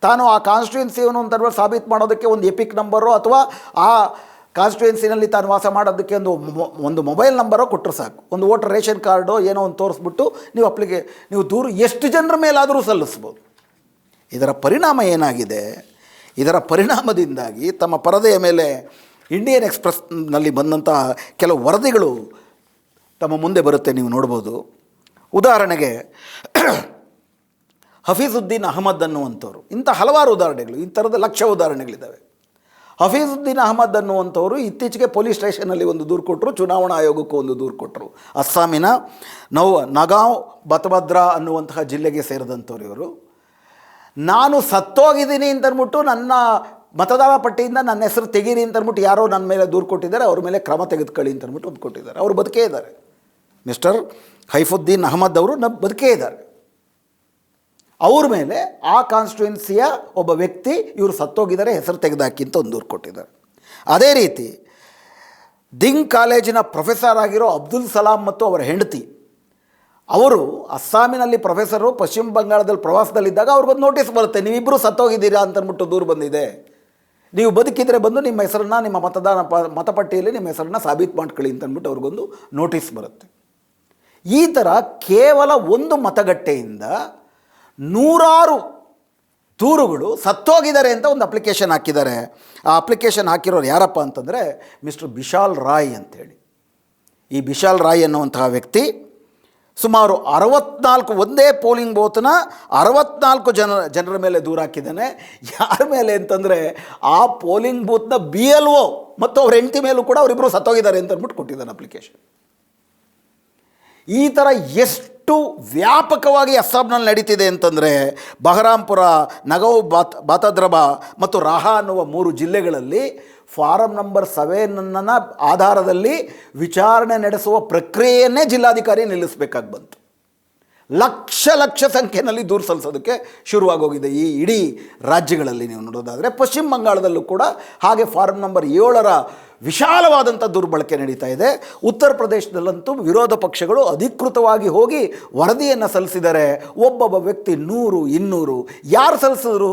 ತಾನು ಆ ಕಾನ್ಸ್ಟಿಟ್ಯೂನ್ಸಿಯನ್ನು ಅಂತ ಸಾಬೀತು ಮಾಡೋದಕ್ಕೆ ಒಂದು ಎಪಿಕ್ ನಂಬರು ಅಥವಾ ಆ ಕಾನ್ಸ್ಟಿಟ್ಯೂನ್ಸಿನಲ್ಲಿ ತಾನು ವಾಸ ಮಾಡೋದಕ್ಕೆ ಒಂದು ಮೊಬೈಲ್ ನಂಬರೋ ಕೊಟ್ಟರು ಸಾಕು. ಒಂದು ವೋಟರ್ ರೇಷನ್ ಕಾರ್ಡು ಏನೋ ಒಂದು ತೋರಿಸ್ಬಿಟ್ಟು ನೀವು ದೂರು ಎಷ್ಟು ಜನರ ಮೇಲಾದರೂ ಸಲ್ಲಿಸ್ಬೋದು. ಇದರ ಪರಿಣಾಮ ಏನಾಗಿದೆ? ಇದರ ಪರಿಣಾಮದಿಂದಾಗಿ ತಮ್ಮ ಪರದೆಯ ಮೇಲೆ ಇಂಡಿಯನ್ ಎಕ್ಸ್‌ಪ್ರೆಸ್ನಲ್ಲಿ ಬಂದಂತಹ ಕೆಲವು ವರದಿಗಳು ತಮ್ಮ ಮುಂದೆ ಬರುತ್ತೆ, ನೀವು ನೋಡ್ಬೋದು. ಉದಾಹರಣೆಗೆ ಹಫೀಜುದ್ದೀನ್ ಅಹಮದ್ ಅನ್ನುವಂಥವ್ರು, ಇಂಥ ಹಲವಾರು ಉದಾಹರಣೆಗಳು, ಈ ಥರದ ಲಕ್ಷ ಉದಾಹರಣೆಗಳಿದ್ದಾವೆ. ಹಫೀಜುದ್ದೀನ್ ಅಹಮದ್ ಅನ್ನುವಂಥವರು ಇತ್ತೀಚೆಗೆ ಪೊಲೀಸ್ ಸ್ಟೇಷನಲ್ಲಿ ಒಂದು ದೂರು ಕೊಟ್ಟರು, ಚುನಾವಣಾ ಆಯೋಗಕ್ಕೂ ಒಂದು ದೂರು ಕೊಟ್ಟರು. ಅಸ್ಸಾಮಿನ ನಗಾಂವ್ ಬತಭದ್ರಾ ಅನ್ನುವಂತಹ ಜಿಲ್ಲೆಗೆ ಸೇರಿದಂಥವ್ರು ಇವರು. ನಾನು ಸತ್ತೋಗಿದ್ದೀನಿ ಅಂತಂದ್ಬಿಟ್ಟು ನನ್ನ ಮತದಾರ ಪಟ್ಟಿಯಿಂದ ನನ್ನ ಹೆಸರು ತೆಗೀರಿ ಅಂತಂದ್ಬಿಟ್ಟು ಯಾರೋ ನನ್ನ ಮೇಲೆ ದೂರು ಕೊಟ್ಟಿದ್ದಾರೆ, ಅವ್ರ ಮೇಲೆ ಕ್ರಮ ತೆಗೆದುಕೊಳ್ಳಿ ಅಂತಂದ್ಬಿಟ್ಟು ಒಂದು ಕೊಟ್ಟಿದ್ದಾರೆ. ಅವರು ಬದುಕೇ ಇದ್ದಾರೆ. ಮಿಸ್ಟರ್ ಹೈಫುದ್ದೀನ್ ಅಹಮದ್ ಅವರು ಬದುಕೇ ಇದ್ದಾರೆ. ಅವ್ರ ಮೇಲೆ ಆ ಕಾನ್ಸ್ಟಿಟ್ಯೂನ್ಸಿಯ ಒಬ್ಬ ವ್ಯಕ್ತಿ ಇವರು ಸತ್ತೋಗಿದ್ದಾರೆ, ಹೆಸರು ತೆಗೆದಾಕಿ ಅಂತ ಒಂದು ದೂರು ಕೊಟ್ಟಿದ್ದಾರೆ. ಅದೇ ರೀತಿ ದಿಂಗ್ ಕಾಲೇಜಿನ ಪ್ರೊಫೆಸರ್ ಆಗಿರೋ ಅಬ್ದುಲ್ ಸಲಾಂ ಮತ್ತು ಅವರ ಹೆಂಡತಿ, ಅವರು ಅಸ್ಸಾಮಿನಲ್ಲಿ ಪ್ರೊಫೆಸರು, ಪಶ್ಚಿಮ ಬಂಗಾಳದಲ್ಲಿ ಪ್ರವಾಸದಲ್ಲಿದ್ದಾಗ ಅವ್ರಿಗೊಂದು ನೋಟಿಸ್ ಬರುತ್ತೆ, ನೀವಿಬ್ಬರು ಸತ್ತೋಗಿದ್ದೀರಾ ಅಂತಂದ್ಬಿಟ್ಟು ದೂರು ಬಂದಿದೆ. ನೀವು ಬದುಕಿದರೆ ಬಂದು ನಿಮ್ಮ ಹೆಸರನ್ನು ನಿಮ್ಮ ಮತಪಟ್ಟಿಯಲ್ಲಿ ನಿಮ್ಮ ಹೆಸರನ್ನು ಸಾಬೀತು ಮಾಡ್ಕೊಳ್ಳಿ ಅಂತ ಅಂದ್ಬಿಟ್ಟು ಅವ್ರಿಗೊಂದು ನೋಟಿಸ್ ಬರುತ್ತೆ. ಈ ಥರ ಕೇವಲ ಒಂದು ಮತಗಟ್ಟೆಯಿಂದ ನೂರಾರು ದೂರುಗಳು ಸತ್ತೋಗಿದ್ದಾರೆ ಅಂತ ಒಂದು ಅಪ್ಲಿಕೇಶನ್ ಹಾಕಿದ್ದಾರೆ. ಆ ಅಪ್ಲಿಕೇಶನ್ ಹಾಕಿರೋರು ಯಾರಪ್ಪ ಅಂತಂದರೆ ಮಿಸ್ಟರ್ ಬಿಶಾಲ್ ರಾಯ್ ಅಂಥೇಳಿ. ಈ ಬಿಶಾಲ್ ರಾಯ್ ಅನ್ನುವಂತಹ ವ್ಯಕ್ತಿ ಸುಮಾರು 64 ಒಂದೇ ಪೋಲಿಂಗ್ ಬೂತ್ನ 64 ಜನರ ಮೇಲೆ ದೂರು ಹಾಕಿದ್ದಾನೆ. ಯಾರ ಮೇಲೆ ಅಂತಂದರೆ ಆ ಪೋಲಿಂಗ್ ಬೂತ್ನ BLO ಮತ್ತು ಅವ್ರ ಹೆಂಡತಿ ಮೇಲೂ ಕೂಡ ಅವರಿಬ್ಬರು ಸತ್ತೋಗಿದ್ದಾರೆ ಅಂತ ಅಂದ್ಬಿಟ್ಟು ಕೊಟ್ಟಿದ್ದಾನೆ ಅಪ್ಲಿಕೇಶನ್. ಈ ಥರ ಎಷ್ಟು ವ್ಯಾಪಕವಾಗಿ ಅಸ್ಸಾಂನಲ್ಲಿ ನಡೀತಿದೆ ಅಂತಂದರೆ ಬಹರಾಂಪುರ, ನಗೌ, ಬಾತದ್ರಬಾ ಮತ್ತು ರಾಹಾ ಅನ್ನುವ 3 ಜಿಲ್ಲೆಗಳಲ್ಲಿ ಫಾರಂ ನಂಬರ್ 7 ಆಧಾರದಲ್ಲಿ ವಿಚಾರಣೆ ನಡೆಸುವ ಪ್ರಕ್ರಿಯೆಯನ್ನೇ ಜಿಲ್ಲಾಧಿಕಾರಿ ನಿಲ್ಲಿಸಬೇಕಾಗಿ ಬಂತು. ಲಕ್ಷ ಸಂಖ್ಯೆಯಲ್ಲಿ ದೂರು ಸಲ್ಲಿಸೋದಕ್ಕೆ ಶುರುವಾಗೋಗಿದೆ ಈ ಇಡೀ ರಾಜ್ಯಗಳಲ್ಲಿ. ನೀವು ನೋಡೋದಾದರೆ ಪಶ್ಚಿಮ ಬಂಗಾಳದಲ್ಲೂ ಕೂಡ ಹಾಗೆ ಫಾರಂ ನಂಬರ್ 7 ವಿಶಾಲವಾದಂಥ ದುರ್ಬಳಕೆ ನಡೀತಾ ಇದೆ. ಉತ್ತರ ಪ್ರದೇಶದಲ್ಲಂತೂ ವಿರೋಧ ಪಕ್ಷಗಳು ಅಧಿಕೃತವಾಗಿ ಹೋಗಿ ವರದಿಯನ್ನು ಸಲ್ಲಿಸಿದ್ದಾರೆ. ಒಬ್ಬೊಬ್ಬ ವ್ಯಕ್ತಿ 100, 200 ಯಾರು ಸಲ್ಲಿಸಿದ್ರು?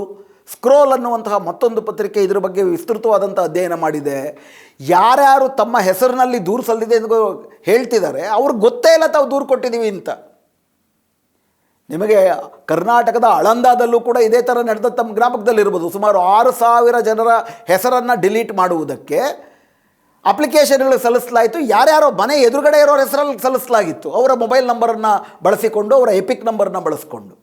ಸ್ಕ್ರೋಲ್ ಅನ್ನುವಂತಹ ಮತ್ತೊಂದು ಪತ್ರಿಕೆ ಇದರ ಬಗ್ಗೆ ವಿಸ್ತೃತವಾದಂಥ ಅಧ್ಯಯನ ಮಾಡಿದೆ. ಯಾರ್ಯಾರು ತಮ್ಮ ಹೆಸರಿನಲ್ಲಿ ದೂರು ಸಲ್ಲಿದೆ ಎಂದು ಹೇಳ್ತಿದ್ದಾರೆ ಅವ್ರಿಗೆ ಗೊತ್ತೇ ಇಲ್ಲ ತಾವು ದೂರು ಕೊಟ್ಟಿದ್ದೀವಿ ಅಂತ. ನಿಮಗೆ ಕರ್ನಾಟಕದ ಆಳಂದದಲ್ಲೂ ಕೂಡ ಇದೇ ಥರ ನಡೆದ ತಮ್ಮ ಗ್ರಾಮದಲ್ಲಿರ್ಬೋದು. ಸುಮಾರು 6,000 ಜನರ ಹೆಸರನ್ನು ಡಿಲೀಟ್ ಮಾಡುವುದಕ್ಕೆ ಅಪ್ಲಿಕೇಶನ್ಗಳು ಸಲ್ಲಿಸಲಾಯಿತು. ಯಾರ್ಯಾರೋ ಮನೆ ಎದುರುಗಡೆ ಇರೋರ ಹೆಸರಲ್ಲಿ ಸಲ್ಲಿಸಲಾಗಿತ್ತು. ಅವರ ಮೊಬೈಲ್ ನಂಬರನ್ನು ಬಳಸಿಕೊಂಡು, ಅವರ ಎಪಿಕ್ ನಂಬರನ್ನು ಬಳಸಿಕೊಂಡು.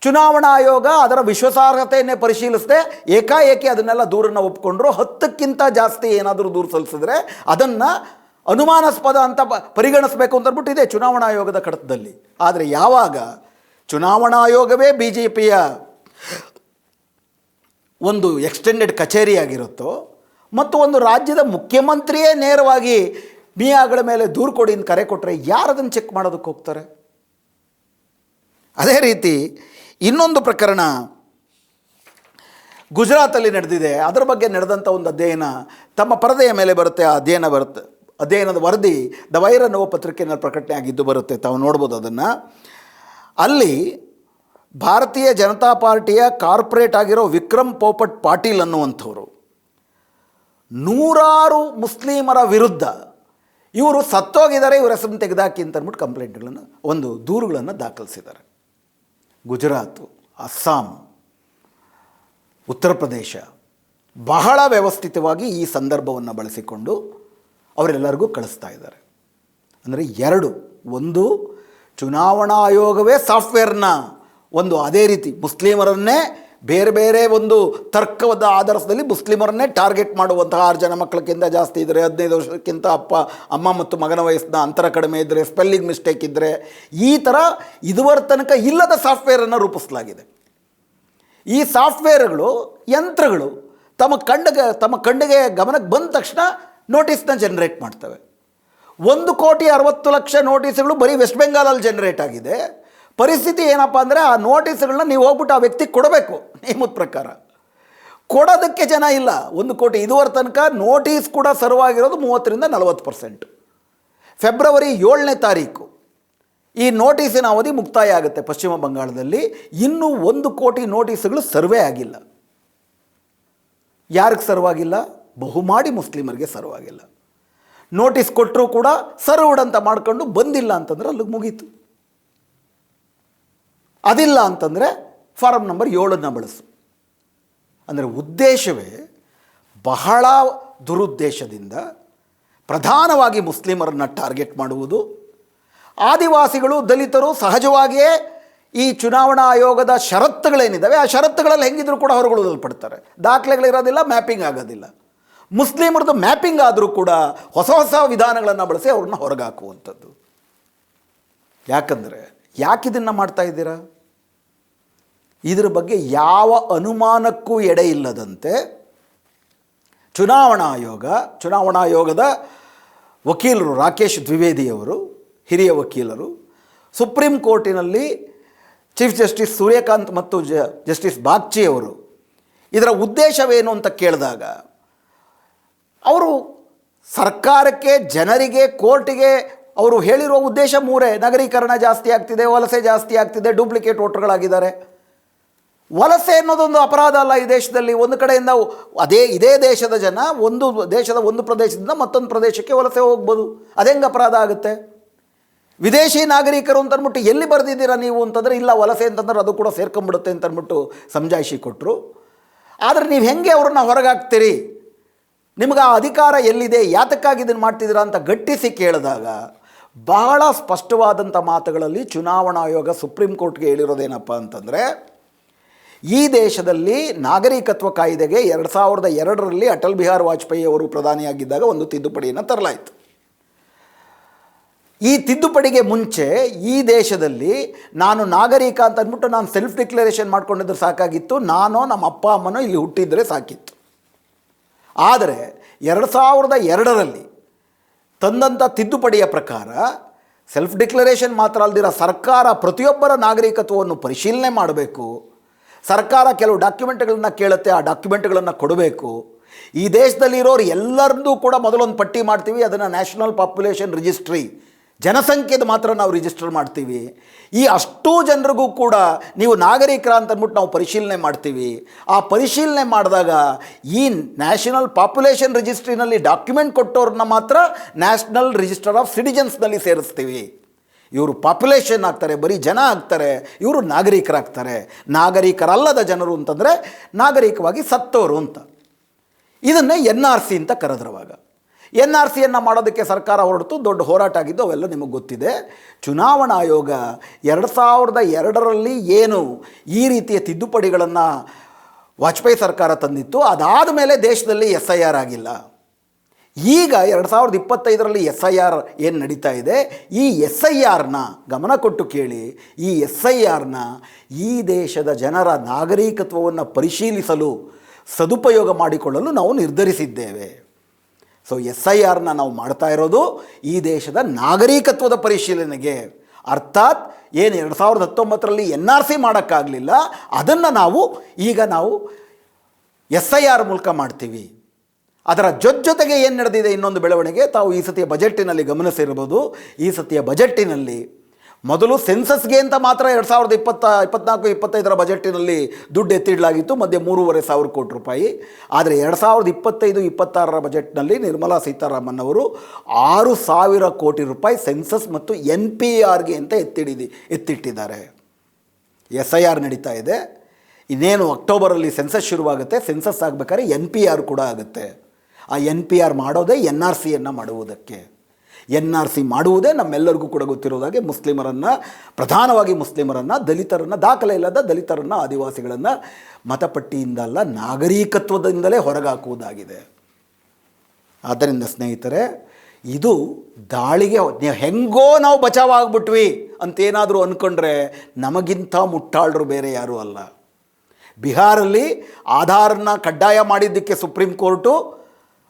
ಚುನಾವಣಾ ಆಯೋಗ ಅದರ ವಿಶ್ವಾಸಾರ್ಹತೆಯನ್ನೇ ಪರಿಶೀಲಿಸದೆ ಏಕಾಏಕಿ ಅದನ್ನೆಲ್ಲ ದೂರನ್ನು ಒಪ್ಪಿಕೊಂಡ್ರು. 10ಕ್ಕಿಂತ ಜಾಸ್ತಿ ಏನಾದರೂ ದೂರು ಸಲ್ಲಿಸಿದ್ರೆ ಅದನ್ನು ಅನುಮಾನಾಸ್ಪದ ಅಂತ ಪರಿಗಣಿಸಬೇಕು ಅಂತ ಅಂದ್ಬಿಟ್ಟಿದೆ ಚುನಾವಣಾ ಆಯೋಗದ ಕಡತದಲ್ಲಿ. ಆದರೆ ಯಾವಾಗ ಚುನಾವಣಾ ಆಯೋಗವೇ BJPಯ ಒಂದು ಎಕ್ಸ್ಟೆಂಡೆಡ್ ಕಚೇರಿಯಾಗಿರುತ್ತೋ ಮತ್ತು ಒಂದು ರಾಜ್ಯದ ಮುಖ್ಯಮಂತ್ರಿಯೇ ನೇರವಾಗಿ ಮಿಯಾಗಳ ಮೇಲೆ ದೂರು ಕೊಡಿ ಅಂತ ಕರೆ ಕೊಟ್ಟರೆ ಯಾರು ಅದನ್ನು ಚೆಕ್ ಮಾಡೋದಕ್ಕೆ ಹೋಗ್ತಾರೆ? ಅದೇ ರೀತಿ ಇನ್ನೊಂದು ಪ್ರಕರಣ ಗುಜರಾತಲ್ಲಿ ನಡೆದಿದೆ. ಅದರ ಬಗ್ಗೆ ನಡೆದಂಥ ಒಂದು ಅಧ್ಯಯನ ತಮ್ಮ ಪರದೆಯ ಮೇಲೆ ಬರುತ್ತೆ. ಆ ಅಧ್ಯಯನದ ವರದಿ ದ ವೈರ್ ಅನ್ನುವ ಪತ್ರಿಕೆಯಲ್ಲಿ ಪ್ರಕಟಣೆ ಆಗಿದ್ದು ಬರುತ್ತೆ, ತಾವು ನೋಡ್ಬೋದು ಅದನ್ನು. ಅಲ್ಲಿ ಭಾರತೀಯ ಜನತಾ ಪಾರ್ಟಿಯ ಕಾರ್ಪೊರೇಟ್ ಆಗಿರೋ ವಿಕ್ರಮ್ ಪೋಪಟ್ ಪಾಟೀಲ್ ಅನ್ನುವಂಥವರು ನೂರಾರು ಮುಸ್ಲಿಮರ ವಿರುದ್ಧ ಇವರು ಸತ್ತೋಗಿದ್ದಾರೆ, ಇವರ ಹೆಸರನ್ನು ತೆಗೆದಾಕಿ ಅಂತ ಅಂದ್ಬಿಟ್ಟು ಕಂಪ್ಲೇಂಟ್ಗಳನ್ನು, ಒಂದು ದೂರುಗಳನ್ನು ದಾಖಲಿಸಿದ್ದಾರೆ. ಗುಜರಾತು, ಅಸ್ಸಾಂ, ಉತ್ತರ ಪ್ರದೇಶ ಬಹಳ ವ್ಯವಸ್ಥಿತವಾಗಿ ಈ ಸಂದರ್ಭವನ್ನು ಬಳಸಿಕೊಂಡು ಅವರೆಲ್ಲರಿಗೂ ಕಳಿಸ್ತಾ ಇದ್ದಾರೆ. ಅಂದರೆ ಒಂದು ಚುನಾವಣಾ ಆಯೋಗವೇ ಸಾಫ್ಟ್ವೇರ್ನ ಒಂದು ಅದೇ ರೀತಿ ಮುಸ್ಲಿಮರನ್ನೇ ಬೇರೆ ಒಂದು ತರ್ಕವಾದ ಆಧಾರದಲ್ಲಿ ಮುಸ್ಲಿಮರನ್ನೇ ಟಾರ್ಗೆಟ್ ಮಾಡುವಂತಹ 6 ಜನ ಮಕ್ಕಳಕ್ಕಿಂತ ಜಾಸ್ತಿ ಇದ್ದರೆ, 15 ವರ್ಷಕ್ಕಿಂತ ಅಮ್ಮ ಮತ್ತು ಮಗನ ವಯಸ್ಸಿನ ಅಂತರ ಕಡಿಮೆ ಇದ್ದರೆ, ಸ್ಪೆಲ್ಲಿಂಗ್ ಮಿಸ್ಟೇಕ್ ಇದ್ದರೆ, ಈ ಥರ ಇದುವರ ತನಕ ಇಲ್ಲದ ಸಾಫ್ಟ್ವೇರನ್ನು ರೂಪಿಸಲಾಗಿದೆ. ಈ ಸಾಫ್ಟ್ವೇರ್ಗಳು, ಯಂತ್ರಗಳು ತಮ್ಮ ಕಣ್ಣಿಗೆ ಗಮನಕ್ಕೆ ಬಂದ ತಕ್ಷಣ ನೋಟಿಸ್ನ ಜನ್ರೇಟ್ ಮಾಡ್ತವೆ. 1,60,00,000 ನೋಟಿಸ್ಗಳು ಬರೀ ವೆಸ್ಟ್ ಬೆಂಗಾಲಲ್ಲಿ ಜನ್ರೇಟ್ ಆಗಿದೆ. ಪರಿಸ್ಥಿತಿ ಏನಪ್ಪ ಅಂದರೆ ಆ ನೋಟಿಸ್ಗಳನ್ನ ನೀವು ಹೋಗ್ಬಿಟ್ಟು ಆ ವ್ಯಕ್ತಿಗೆ ಕೊಡಬೇಕು. ನಿಯಮದ ಪ್ರಕಾರ ಕೊಡೋದಕ್ಕೆ ಜನ ಇಲ್ಲ. 1 ಕೋಟಿ ಇದುವರೆ ತನಕ ನೋಟಿಸ್ ಕೂಡ ಸರ್ವ್ ಆಗಿರೋದು 30ರಿಂದ 40%. ಫೆಬ್ರವರಿ 7ನೇ ತಾರೀಕು ಈ ನೋಟಿಸಿನ ಅವಧಿ ಮುಕ್ತಾಯ ಆಗುತ್ತೆ ಪಶ್ಚಿಮ ಬಂಗಾಳದಲ್ಲಿ. ಇನ್ನೂ 1 ಕೋಟಿ ನೋಟಿಸ್ಗಳು ಸರ್ವೇ ಆಗಿಲ್ಲ. ಯಾರಿಗೆ ಸರ್ವ್ ಆಗಿಲ್ಲ? ಬಹುಮಾಡಿ ಮುಸ್ಲಿಮರಿಗೆ ಸರ್ವ್ ಆಗಿಲ್ಲ. ನೋಟಿಸ್ ಕೊಟ್ಟರೂ ಕೂಡ ಸರ್ವ್ಡ್ ಅಂತ ಮಾಡ್ಕೊಂಡು ಬಂದಿಲ್ಲ ಅಂತಂದರೆ ಅಲ್ಲಿಗೆ ಮುಗೀತು. ಅದಿಲ್ಲ ಅಂತಂದರೆ ಫಾರಂ ನಂಬರ್ 7 ಬಳಸು. ಅಂದರೆ ಉದ್ದೇಶವೇ ಬಹಳ ದುರುದ್ದೇಶದಿಂದ ಪ್ರಧಾನವಾಗಿ ಮುಸ್ಲಿಮರನ್ನು ಟಾರ್ಗೆಟ್ ಮಾಡುವುದು. ಆದಿವಾಸಿಗಳು, ದಲಿತರು ಸಹಜವಾಗಿಯೇ ಈ ಚುನಾವಣಾ ಆಯೋಗದ ಷರತ್ತುಗಳೇನಿದ್ದಾವೆ ಆ ಷರತ್ತುಗಳಲ್ಲಿ ಹೆಂಗಿದ್ರು ಕೂಡ ಹೊರಗುಳಿಸಲ್ಪಡ್ತಾರೆ. ದಾಖಲೆಗಳಿರೋದಿಲ್ಲ, ಮ್ಯಾಪಿಂಗ್ ಆಗೋದಿಲ್ಲ. ಮುಸ್ಲಿಮರದ್ದು ಮ್ಯಾಪಿಂಗ್ ಆದರೂ ಕೂಡ ಹೊಸ ವಿಧಾನಗಳನ್ನು ಬಳಸಿ ಅವ್ರನ್ನ ಹೊರಗೆ ಹಾಕುವಂಥದ್ದು. ಯಾಕಿದನ್ನು ಮಾಡ್ತಾ ಇದ್ದೀರಾ? ಇದರ ಬಗ್ಗೆ ಯಾವ ಅನುಮಾನಕ್ಕೂ ಎಡೆ ಇಲ್ಲದಂತೆ ಚುನಾವಣಾ ಆಯೋಗದ ವಕೀಲರು ರಾಕೇಶ್ ದ್ವಿವೇದಿಯವರು, ಹಿರಿಯ ವಕೀಲರು, ಸುಪ್ರೀಂ ಕೋರ್ಟಿನಲ್ಲಿ ಚೀಫ್ ಜಸ್ಟಿಸ್ ಸೂರ್ಯಕಾಂತ್ ಮತ್ತು ಜಸ್ಟಿಸ್ ಬಾಗ್ಚಿಯವರು ಇದರ ಉದ್ದೇಶವೇನು ಅಂತ ಕೇಳಿದಾಗ ಅವರು ಸರ್ಕಾರಕ್ಕೆ, ಜನರಿಗೆ, ಕೋರ್ಟಿಗೆ ಅವರು ಹೇಳಿರುವ ಉದ್ದೇಶ 3: ನಗರೀಕರಣ ಜಾಸ್ತಿ ಆಗ್ತಿದೆ, ವಲಸೆ ಜಾಸ್ತಿ ಆಗ್ತಿದೆ, ಡೂಪ್ಲಿಕೇಟ್ ವೋಟರ್ಗಳಾಗಿದ್ದಾರೆ. ವಲಸೆ ಅನ್ನೋದೊಂದು ಅಪರಾಧ ಅಲ್ಲ ಈ ದೇಶದಲ್ಲಿ. ಒಂದು ಕಡೆಯಿಂದ ಇದೇ ದೇಶದ ಜನ ಒಂದು ಪ್ರದೇಶದಿಂದ ಮತ್ತೊಂದು ಪ್ರದೇಶಕ್ಕೆ ವಲಸೆ ಹೋಗ್ಬೋದು. ಅದೆಂಗೆ ಅಪರಾಧ ಆಗುತ್ತೆ? ವಿದೇಶಿ ನಾಗರಿಕರು ಅಂತ ಅಂದ್ಬಿಟ್ಟು ಎಲ್ಲಿ ಬರೆದಿದ್ದೀರಾ ನೀವು ಅಂತಂದರೆ, ಇಲ್ಲ ವಲಸೆ ಅಂತಂದ್ರೆ ಅದು ಕೂಡ ಸೇರ್ಕೊಂಡ್ಬಿಡುತ್ತೆ ಅಂತ ಅಂದ್ಬಿಟ್ಟು ಸಮಜಾಯಿಷಿ ಕೊಟ್ಟರು. ಆದರೆ ನೀವು ಹೆಂಗೆ ಅವ್ರನ್ನ ಹೊರಗಾಗ್ತೀರಿ? ನಿಮ್ಗೆ ಆ ಅಧಿಕಾರ ಎಲ್ಲಿದೆ, ಯಾತಕ್ಕಾಗಿ ಇದನ್ನು ಮಾಡ್ತಿದ್ದೀರಾ ಅಂತ ಗಟ್ಟಿಸಿ ಕೇಳಿದಾಗ ಬಹಳ ಸ್ಪಷ್ಟವಾದಂಥ ಮಾತುಗಳಲ್ಲಿ ಚುನಾವಣಾ ಆಯೋಗ ಸುಪ್ರೀಂ ಕೋರ್ಟ್ಗೆ ಹೇಳಿರೋದೇನಪ್ಪ ಅಂತಂದರೆ, ಈ ದೇಶದಲ್ಲಿ ನಾಗರಿಕತ್ವ ಕಾಯ್ದೆಗೆ 2002ರಲ್ಲಿ ಅಟಲ್ ಬಿಹಾರಿ ವಾಜಪೇಯಿ ಅವರು ಪ್ರಧಾನಿಯಾಗಿದ್ದಾಗ ಒಂದು ತಿದ್ದುಪಡಿಯನ್ನು ತರಲಾಯಿತು. ಈ ತಿದ್ದುಪಡಿಗೆ ಮುಂಚೆ ಈ ದೇಶದಲ್ಲಿ ನಾನು ನಾಗರಿಕ ಅಂತ ಅಂದ್ಬಿಟ್ಟು ನಾನು ಸೆಲ್ಫ್ ಡಿಕ್ಲರೇಷನ್ ಮಾಡ್ಕೊಂಡಿದ್ರೆ ಸಾಕಾಗಿತ್ತು, ನಾನೋ ನಮ್ಮ ಅಪ್ಪ ಅಮ್ಮನೋ ಇಲ್ಲಿ ಹುಟ್ಟಿದರೆ ಸಾಕಿತ್ತು. ಆದರೆ 2002ರಲ್ಲಿ ತಂದಂಥ ತಿದ್ದುಪಡಿಯ ಪ್ರಕಾರ ಸೆಲ್ಫ್ ಡಿಕ್ಲರೇಷನ್ ಮಾತ್ರ ಅಲ್ದಿರ ಸರ್ಕಾರ ಪ್ರತಿಯೊಬ್ಬರ ನಾಗರಿಕತ್ವವನ್ನು ಪರಿಶೀಲನೆ ಮಾಡಬೇಕು. ಸರ್ಕಾರ ಕೆಲವು ಡಾಕ್ಯುಮೆಂಟ್ಗಳನ್ನು ಕೇಳುತ್ತೆ, ಆ ಡಾಕ್ಯುಮೆಂಟ್ಗಳನ್ನು ಕೊಡಬೇಕು. ಈ ದೇಶದಲ್ಲಿರೋರು ಎಲ್ಲರನ್ನೂ ಕೂಡ ಮೊದಲೊಂದು ಪಟ್ಟಿ ಮಾಡ್ತೀವಿ, ಅದನ್ನು ನ್ಯಾಷನಲ್ ಪಾಪ್ಯುಲೇಷನ್ ರಿಜಿಸ್ಟ್ರಿ, ಜನಸಂಖ್ಯೆದು ಮಾತ್ರ ನಾವು ರಿಜಿಸ್ಟರ್ ಮಾಡ್ತೀವಿ. ಈ ಅಷ್ಟೂ ಜನರಿಗೂ ಕೂಡ ನೀವು ನಾಗರಿಕರ ಅಂತ ಅಂದ್ಬಿಟ್ಟು ನಾವು ಪರಿಶೀಲನೆ ಮಾಡ್ತೀವಿ. ಆ ಪರಿಶೀಲನೆ ಮಾಡಿದಾಗ ಈ ನ್ಯಾಷನಲ್ ಪಾಪ್ಯುಲೇಷನ್ ರಿಜಿಸ್ಟ್ರಿನಲ್ಲಿ ಡಾಕ್ಯುಮೆಂಟ್ ಕೊಟ್ಟವ್ರನ್ನ ಮಾತ್ರ ನ್ಯಾಷನಲ್ ರಿಜಿಸ್ಟರ್ ಆಫ್ ಸಿಟಿಜನ್ಸ್ನಲ್ಲಿ ಸೇರಿಸ್ತೀವಿ. ಇವರು ಪಾಪ್ಯುಲೇಷನ್ ಆಗ್ತಾರೆ, ಬರೀ ಜನ ಆಗ್ತಾರೆ, ಇವರು ನಾಗರಿಕರಾಗ್ತಾರೆ. ನಾಗರಿಕರಲ್ಲದ ಜನರು ಅಂತಂದರೆ ನಾಗರಿಕವಾಗಿ ಸತ್ತವರು ಅಂತ. ಇದನ್ನೇ NRC ಅಂತ ಕರೆದ್ರವಾಗ. NRCಯನ್ನು ಮಾಡೋದಕ್ಕೆ ಸರ್ಕಾರ ಹೊರಡ್ತು, ದೊಡ್ಡ ಹೋರಾಟ ಆಗಿದ್ದು ಅವೆಲ್ಲ ನಿಮಗೆ ಗೊತ್ತಿದೆ. ಚುನಾವಣಾ ಆಯೋಗ 2002ರಲ್ಲಿ ಏನು ಈ ರೀತಿಯ ತಿದ್ದುಪಡಿಗಳನ್ನು ವಾಜಪೇಯಿ ಸರ್ಕಾರ ತಂದಿತ್ತು, ಅದಾದ ಮೇಲೆ ದೇಶದಲ್ಲಿ SIR ಆಗಿಲ್ಲ. ಈಗ 2025ರಲ್ಲಿ SIR ಏನು ನಡೀತಾ ಇದೆ, ಈ SIRನ ಗಮನ ಕೊಟ್ಟು ಕೇಳಿ. ಈ SIRನ ಈ ದೇಶದ ಜನರ ನಾಗರಿಕತ್ವವನ್ನು ಪರಿಶೀಲಿಸಲು ಸದುಪಯೋಗ ಮಾಡಿಕೊಳ್ಳಲು ನಾವು ನಿರ್ಧರಿಸಿದ್ದೇವೆ. ಸೊ SIRನ ನಾವು ಮಾಡ್ತಾ ಇರೋದು ಈ ದೇಶದ ನಾಗರಿಕತ್ವದ ಪರಿಶೀಲನೆಗೆ. ಅರ್ಥಾತ್ ಏನು 2019ರಲ್ಲಿ NRC ಮಾಡೋಕ್ಕಾಗಲಿಲ್ಲ, ಅದನ್ನು ಈಗ ನಾವು SIR ಮೂಲಕ ಮಾಡ್ತೀವಿ. ಅದರ ಜೊತೆಗೆ ಏನು ನಡೆದಿದೆ ಇನ್ನೊಂದು ಬೆಳವಣಿಗೆ ತಾವು ಈ ಸತಿಯ ಬಜೆಟ್ಟಿನಲ್ಲಿ ಗಮನಿಸಿರ್ಬೋದು. ಈ ಸತಿಯ ಬಜೆಟ್ಟಿನಲ್ಲಿ ಮೊದಲು ಸೆನ್ಸಸ್ಗೆ ಅಂತ ಮಾತ್ರ 2024-25 ಬಜೆಟ್ಟಿನಲ್ಲಿ ದುಡ್ಡು ಎತ್ತಿಡಲಾಗಿತ್ತು, ಮಧ್ಯೆ 3,500 ಕೋಟಿ ರೂಪಾಯಿ. ಆದರೆ 2025-26 ಬಜೆಟ್ನಲ್ಲಿ ನಿರ್ಮಲಾ ಸೀತಾರಾಮನ್ ಅವರು 6,000 ಕೋಟಿ ರೂಪಾಯಿ ಸೆನ್ಸಸ್ ಮತ್ತು NPRಗೆ ಅಂತ ಎತ್ತಿಟ್ಟಿದ್ದಾರೆ. SIR ನಡೀತಾ ಇದೆ. ಇನ್ನೇನು ಅಕ್ಟೋಬರಲ್ಲಿ ಸೆನ್ಸಸ್ ಶುರುವಾಗುತ್ತೆ. ಸೆನ್ಸಸ್ ಆಗಬೇಕಾದ್ರೆ NPR ಕೂಡ ಆಗುತ್ತೆ. ಆ NPR ಮಾಡೋದೇ NRCಯನ್ನು ಮಾಡುವುದಕ್ಕೆ. NRC ಮಾಡುವುದೇ ನಮ್ಮೆಲ್ಲರಿಗೂ ಕೂಡ ಗೊತ್ತಿರೋದಾಗೆ ಪ್ರಧಾನವಾಗಿ ಮುಸ್ಲಿಮರನ್ನು, ದಲಿತರನ್ನು, ದಾಖಲೆ ಇಲ್ಲದ ದಲಿತರನ್ನು, ಆದಿವಾಸಿಗಳನ್ನು ಮತಪಟ್ಟಿಯಿಂದಲ್ಲ ನಾಗರಿಕತ್ವದಿಂದಲೇ ಹೊರಗಾಕುವುದಾಗಿದೆ. ಆದ್ದರಿಂದ ಸ್ನೇಹಿತರೆ, ಇದು ದಾಳಿಗೆ ಹೆಂಗೋ ನಾವು ಬಚಾವಾಗ್ಬಿಟ್ವಿ ಅಂತೇನಾದರೂ ಅಂದ್ಕೊಂಡ್ರೆ ನಮಗಿಂತ ಮುಟ್ಟಾಳರು ಬೇರೆ ಯಾರೂ ಅಲ್ಲ. ಬಿಹಾರಲ್ಲಿ ಆಧಾರನ ಕಡ್ಡಾಯ ಮಾಡಿದ್ದಕ್ಕೆ ಸುಪ್ರೀಂ ಕೋರ್ಟು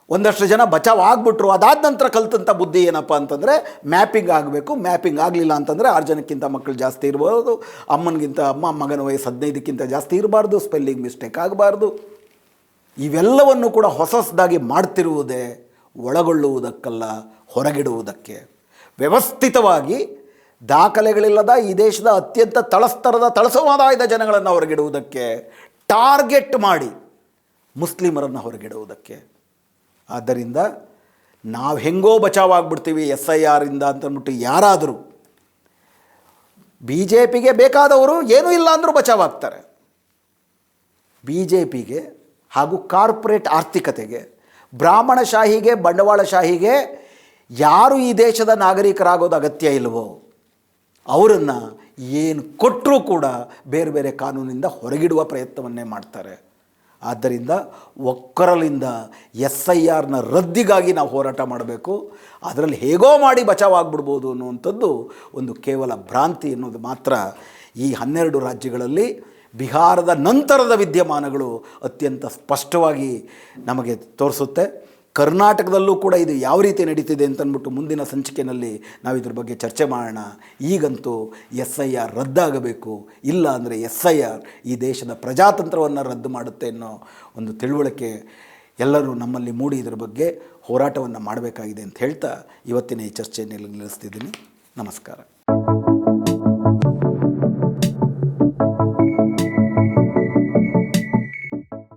ಒಂದಷ್ಟು ಜನ ಬಚಾವಾಗ್ಬಿಟ್ರು. ಅದಾದ ನಂತರ ಕಲ್ತಂಥ ಬುದ್ಧಿ ಏನಪ್ಪ ಅಂತಂದರೆ ಮ್ಯಾಪಿಂಗ್ ಆಗಬೇಕು. ಮ್ಯಾಪಿಂಗ್ ಆಗಲಿಲ್ಲ ಅಂತಂದರೆ 6 ಜನಕ್ಕಿಂತ ಮಕ್ಕಳು ಜಾಸ್ತಿ ಇರ್ಬೋದು, ಅಮ್ಮನಿಗಿಂತ ಮಗನ ವಯಸ್ಸು 15ಕ್ಕಿಂತ ಜಾಸ್ತಿ ಇರಬಾರ್ದು, ಸ್ಪೆಲ್ಲಿಂಗ್ ಮಿಸ್ಟೇಕ್ ಆಗಬಾರ್ದು. ಇವೆಲ್ಲವನ್ನು ಕೂಡ ಹೊಸದಾಗಿ ಮಾಡ್ತಿರುವುದೇ ಒಳಗೊಳ್ಳುವುದಕ್ಕಲ್ಲ, ಹೊರಗಿಡುವುದಕ್ಕೆ. ವ್ಯವಸ್ಥಿತವಾಗಿ ದಾಖಲೆಗಳಿಲ್ಲದ ಈ ದೇಶದ ಅತ್ಯಂತ ತಳಸವಾದ ಜನಗಳನ್ನು ಹೊರಗಿಡುವುದಕ್ಕೆ, ಟಾರ್ಗೆಟ್ ಮಾಡಿ ಮುಸ್ಲಿಮರನ್ನು ಹೊರಗಿಡುವುದಕ್ಕೆ. ಆದ್ದರಿಂದ ನಾವು ಹೆಂಗೋ ಬಚಾವಾಗ್ಬಿಡ್ತೀವಿ SIRಯಿಂದ ಅಂತಂದ್ಬಿಟ್ಟು ಯಾರಾದರೂ BJPಗೆ ಬೇಕಾದವರು ಏನೂ ಇಲ್ಲ ಅಂದರೂ ಬಚಾವಾಗ್ತಾರೆ. BJPಗೆ ಹಾಗೂ ಕಾರ್ಪೊರೇಟ್ ಆರ್ಥಿಕತೆಗೆ, ಬ್ರಾಹ್ಮಣಶಾಹಿಗೆ, ಬಂಡವಾಳಶಾಹಿಗೆ ಯಾರು ಈ ದೇಶದ ನಾಗರಿಕರಾಗೋದು ಅಗತ್ಯ ಇಲ್ವೋ ಅವರನ್ನು ಏನು ಕೊಟ್ಟರೂ ಕೂಡ ಬೇರೆ ಬೇರೆ ಕಾನೂನಿಂದ ಹೊರಗಿಡುವ ಪ್ರಯತ್ನವನ್ನೇ ಮಾಡ್ತಾರೆ. ಆದ್ದರಿಂದ ಒಕ್ಕರಲಿಂದ SIRನ ರದ್ದಿಗಾಗಿ ನಾವು ಹೋರಾಟ ಮಾಡಬೇಕು. ಅದರಲ್ಲಿ ಹೇಗೋ ಮಾಡಿ ಬಚಾವಾಗ್ಬಿಡ್ಬೋದು ಅನ್ನುವಂಥದ್ದು ಒಂದು ಕೇವಲ ಭ್ರಾಂತಿ ಅನ್ನೋದು ಮಾತ್ರ ಈ 12 ರಾಜ್ಯಗಳಲ್ಲಿ ಬಿಹಾರದ ನಂತರದ ವಿದ್ಯಮಾನಗಳು ಅತ್ಯಂತ ಸ್ಪಷ್ಟವಾಗಿ ನಮಗೆ ತೋರಿಸುತ್ತೆ. ಕರ್ನಾಟಕದಲ್ಲೂ ಕೂಡ ಇದು ಯಾವ ರೀತಿ ನಡೀತಿದೆ ಅಂತಂದ್ಬಿಟ್ಟು ಮುಂದಿನ ಸಂಚಿಕೆಯಲ್ಲಿ ನಾವು ಇದ್ರ ಬಗ್ಗೆ ಚರ್ಚೆ ಮಾಡೋಣ. ಈಗಂತೂ SIR ರದ್ದಾಗಬೇಕು, ಇಲ್ಲ ಅಂದರೆ SIR ಈ ದೇಶದ ಪ್ರಜಾತಂತ್ರವನ್ನು ರದ್ದು ಮಾಡುತ್ತೆ ಅನ್ನೋ ಒಂದು ತಿಳುವಳಿಕೆ ಎಲ್ಲರೂ ನಮ್ಮಲ್ಲಿ ಮೂಡಿ ಇದರ ಬಗ್ಗೆ ಹೋರಾಟವನ್ನು ಮಾಡಬೇಕಾಗಿದೆ ಅಂತ ಹೇಳ್ತಾ ಇವತ್ತಿನ ಈ ಚರ್ಚೆಯನ್ನು ನಿಲ್ಲಿಸ್ತಿದ್ದೀನಿ. ನಮಸ್ಕಾರ.